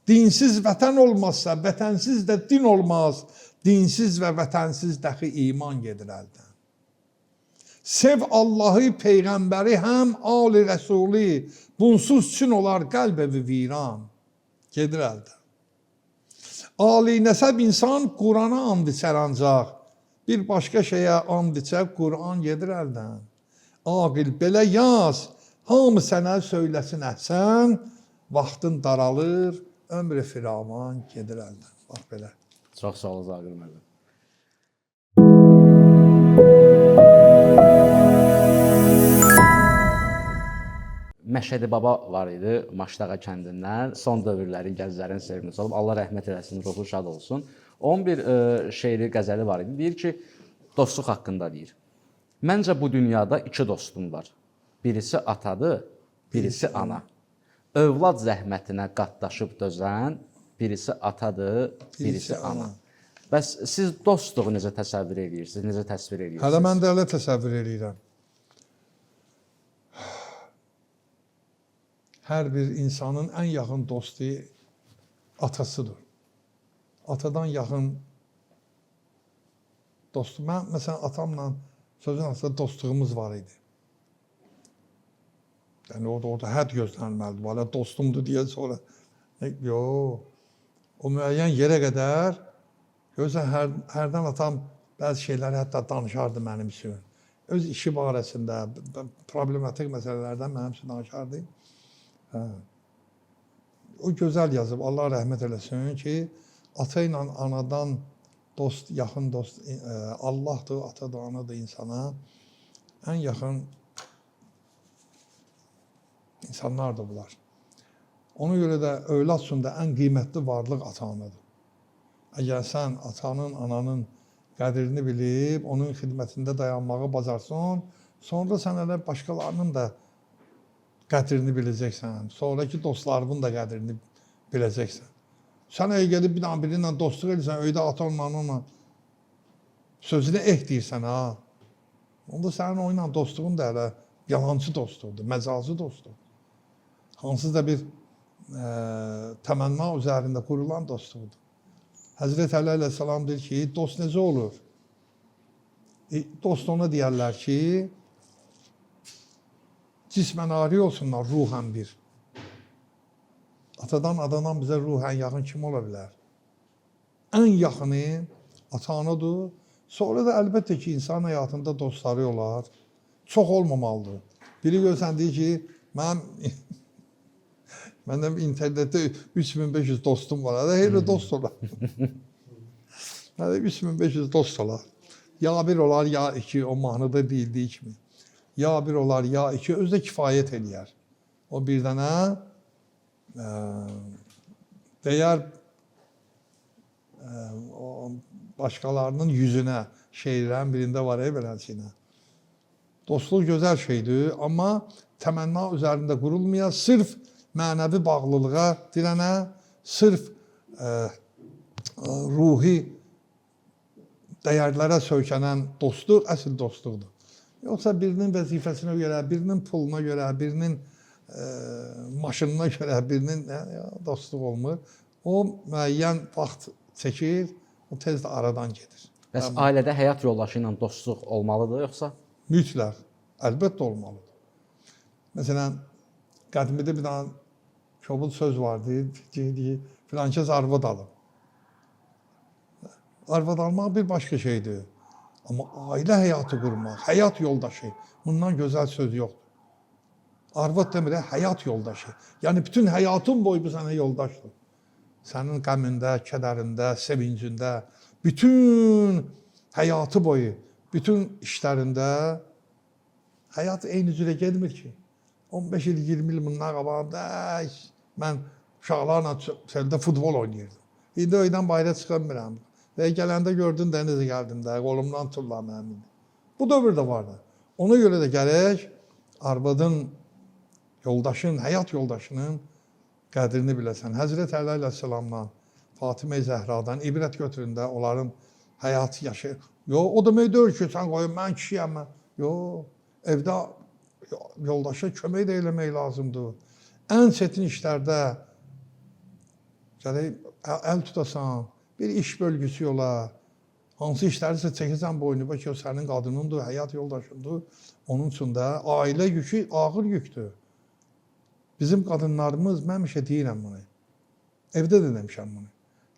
Dinsiz vətən olmazsa, vətənsiz də din olmaz, dinsiz və vətənsiz dəxi iman gedir əldən. Sev Allahı, Peyğəmbəri, həm Ali Rəsuli, bunsuz üçün olar qəlb-evi viran gedir əldən. Ali nəsəb insan Qurana and içər ancaq, bir başqa şeyə and içər Quran gedir əldən. Aqil belə yaz, hamı sənə söyləsin əhsən, vaxtın daralır, ömrü firavan gedir əldən. Bax belə. Çox sağ olun Zaqir müəllim. Məşədi Baba var idi Maşdağa kəndindən. Son dövrlərin gənclərin sevimlisi olub. Allah rəhmət eləsin, ruhu şad olsun. Onun bir şeiri, qəzəli var idi. Deyir ki, dostluq haqqında deyir. Məncə bu dünyada iki dostum var. birisi atadır, birisi ana. Övlad zəhmətinə qatlaşıb dözən, birisi atadır, birisi ana. Bəs siz dostluğu necə təsəvvür edirsiniz, necə təsvir edirsiniz? Hələ mən də elə təsəvvür edirəm. Hər bir insanın ən yaxın dostu atasıdır. Atadan yaxın dostu. Mən məsələn atamla sözün asılı dostluğumuz var idi. Yəni orada hədd gözlənməlidir. Valla dostumdur deyə sonra yox. O müəyyən yerə qədər görürsən hərdən atam bəzi şeyləri hətta danışardı mənim üçün. Öz işi barəsində, problematik məsələlərdən mənim üçün danışardı. O gözəl yazıb, Allah rəhmət eləsin ki, ata ilə anadan dost, yaxın dost, Allahdır, atadır, anadır insana. Ən yaxın insanlardır bunlar. Ona görə də övlad üçün də ən qiymətli varlıq ata-anadır. Əgər sən atanın, ananın qədrini bilib, onun xidmətində dayanmağı bacarsan, sonra sən elə başqalarının da qədrini biləcəksən, sonraki dostlarının da qədrini biləcəksən. Sən əgər gedib bir dənə biri ilə dostluq edirsən, öydə atanla, onunla sözünə deyirsən, ha. Onda sənin o ilə dostluğun da elə yalancı dostluqdur, məcazi dostluqdur. Hansız da bir təmənna üzərində qurulan dostluqdur. Həzrət Əli əleyhissalam deyir ki, dost necə olur? Dost ona deyərlər ki, cismən ayrı olsunlar, ruhən bir. Atadan, adadan bizə ruhən yaxın kim ola bilər? Ən yaxını ata-anadır. Sonra da əlbəttə ki, insan həyatında dostları olar. Çox olmamalıdır. Biri görsən deyir ki, mənim internetdə 3500 dostum var. Elə dost olar. 3500 dost olar. Ya bir olar, ya iki, o mahnıda deyildiği kimi. Ya bir olar, ya iki, özdə kifayət eləyər. O bir dənə deyər başqalarının yüzünə, şeirlərin birində var beləsinə. Dostluq gözəl şeydir, amma təmənna üzərində qurulmayan, sırf mənəvi bağlılığa dirənə, sırf ruhi dəyərlərə söykənən dostluq əsl dostluqdur. Yoxsa birinin vəzifəsinə görə, birinin puluna görə, birinin maşınına görə, birinin dostluq olmur. O müəyyən vaxt çəkir, o tez də aradan gedir. Bəs ailədə həyat yoldaşı ilə dostluq olmalıdır yoxsa? Mütləq, əlbəttə olmalıdır. Məsələn, qədimdə bir dənə kobul söz vardı, filankəs arvad alıb. Arvad almaq bir başqa şeydir. Amma ailə həyatı qurmaq, həyat yoldaşı, bundan gözəl söz yoxdur. Arvad demir, həyat yoldaşı. Yəni, bütün həyatın boyu bu sənə yoldaşdır. Sənin qəmində, kədərində, sevincində, bütün həyatı boyu, bütün işlərində həyat eyni cürə gedmir ki. 15 il, 20 il bundan qabağımda mən uşaqlarla çöldə futbol oynayırdım. İndi öydən bayra çıxamıram. Və gələndə gördün də necə gəldim də, qolumdan tulla mənim. Bu dövr də var da. Ona görə də gərək arvadın, yoldaşın, həyat yoldaşının qədrini biləsən. Həzrət Əli əleyhissalamla Fatimə-i Zəhradan ibrət götürün də onların həyatı yaşayır. Yox, o demək deyil ki, sən qoyun, mən kişiyəm. Yox, evdə yoldaşa kömək də eləmək lazımdır. Ən çətin işlərdə gərək əl tutasan, bir iş bölgüsü ola, hansı işlərisə çəkirsən boynuna ki, o sənin qadınındır, həyat yoldaşındır. Onun üçün də ailə yükü ağır yükdür. Bizim qadınlarımız, mən həmişə deyirəm bunu. Evdə də demişəm bunu.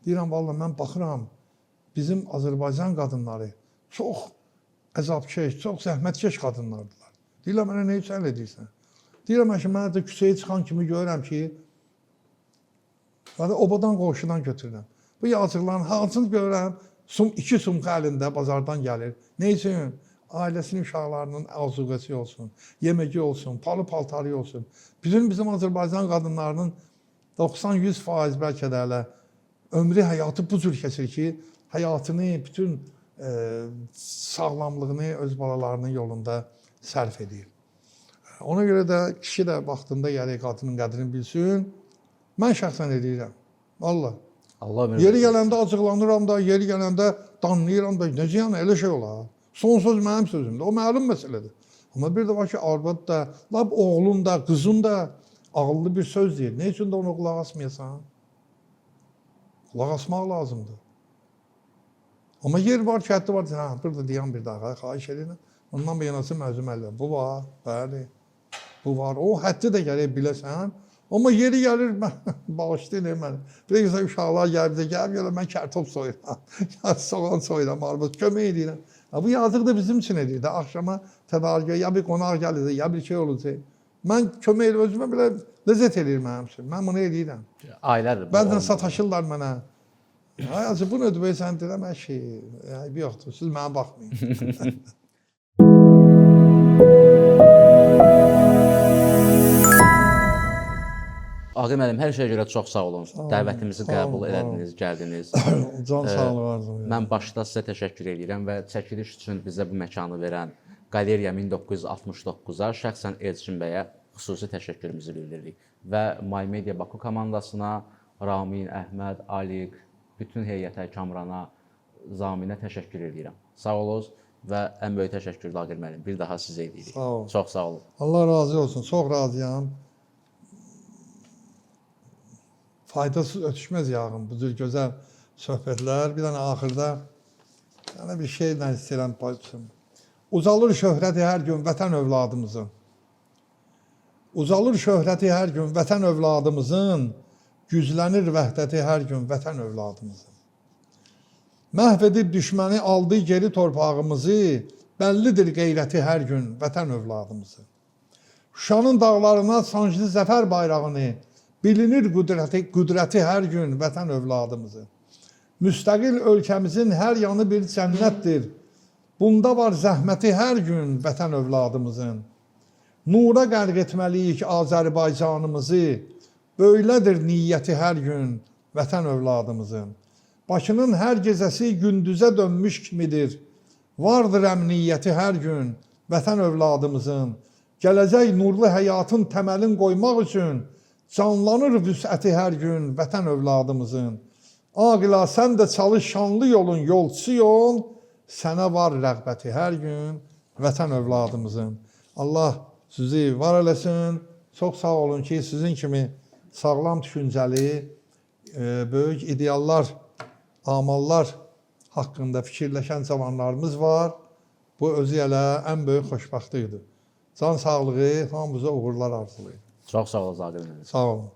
Deyirəm, valla mən baxıram, bizim Azərbaycan qadınları çox əzabkeş, çox zəhmətkeş qadınlardılar. Deyirəm, mənə nə üçün əl edirsən? Deyirəm, mən də küçəyə çıxan kimi görürəm ki, obadan qonşudan götürürəm. Bu yazıqların hansını görürəm, 2 sumka əlində bazardan gəlir. Nə üçün? Ailəsinin uşaqlarının azuqəsi olsun, yeməci olsun, palı-paltarı olsun. Bizim Azərbaycan qadınlarının 90-100% bəlkə də elə ömrü, həyatı bu cür keçir ki, həyatını, bütün sağlamlığını öz balalarının yolunda sərf edir. Ona görə də kişi də vaxtında gərək qadının qədrini bilsin. Mən şəxsən edirəm. Vallahi. Allah ömür Yeri versin. gələndə acıqlanıram da, yeri gələndə danlayıram da. Necə yəni elə şey olar? Son söz mənim sözümdür. O məlum məsələdir. Amma bir də var ki, arvad da, lap oğlun da, qızın da ağıllı bir söz deyir. Ne üçün də ona qulaq asmayasan? Qulaq asmaq lazımdır. Amma yer var ki, həddi var. Ha, burada deyən bir daha, xahiş edirəm. Ondan bir yanası məzum əllə. Bu var, bəli. Bu var. O həddi də gərək biləsən. Amma yeri gəlir, bağışlayın məni. Bir də güzel uşaqlar gəlir, mən kərtop soyuram. Soğan soyuram, arvad kömək edirəm. Bu yazıq da bizim üçün edir də. Axşama tədarüyə ya bir qonaq gəlir, ya bir şey olur. Mən kömək edirəm, özümə belə ləzzət edir mənim üçün. Mən bunu edirəm. Ailədir. Bəzən sataşırlar mənə. Ay acı bu nədir, sən deyirəm, şey, yoxdur, siz mənə baxmayın. Aqil müəllim, hər şeyə görə çox sağ olun. Dəvətimizi qəbul elədiniz, gəldiniz. Can sağlığı arzulayıram. Mən başda sizə təşəkkür edirəm və çəkiliş üçün bizə bu məkanı verən Qaleriya 1969-a, şəxsən Elçin bəyə xüsusi təşəkkürümüzü bildiririk. Və My Media Baku komandasına, Ramin, Əhməd, Alik, bütün heyətə, Kamrana, Zaminə təşəkkür edirəm. Sağ olun və ən böyük təşəkkür Aqil müəllim. Bir daha sizə edirik. Sağ olun. Çox sağ olun. Allah razı olsun, çox razıyam. Faydasız ötüşməz yağın bu cür gözəl söhbətlər. Bir dənə axırda yəni bir şeylə istəyirəm paylaşım. Uzalır şöhrəti hər gün vətən övladımızın. Uzalır şöhrəti hər gün vətən övladımızın. Güclənir vəhdəti hər gün vətən övladımızın. Məhv edib düşməni aldı geri torpağımızı. Bəllidir qeyrəti hər gün vətən övladımızın. Şuşanın dağlarına sancdı zəfər bayrağını. Bilinir qüdrəti hər gün vətən övladımızın. Müstəqil ölkəmizin hər yanı bir cənnətdir. Bunda var zəhməti hər gün vətən övladımızın. Nura qərq etməliyik Azərbaycanımızı. Böylədir niyyəti hər gün vətən övladımızın. Bakının hər gecəsi gündüzə dönmüş kimidir. Vardır əmniyyəti hər gün vətən övladımızın. Gələcək nurlu həyatın təməlin qoymaq üçün canlanır vüsəti hər gün vətən övladımızın. Aqila sən də çalış şanlı yolun yolçusu yol. Sənə var rəğbəti hər gün vətən övladımızın. Allah sizi var eləsin. Çox sağ olun ki, sizin kimi sağlam düşüncəli, böyük ideallar, amallar haqqında fikirləşən cavanlarımız var. Bu özü elə ən böyük xoşbəxtlikdir. Can sağlığı, hamımıza uğurlar arzulayır. Çox sağ olun Aqil müəllim. Sağ olun.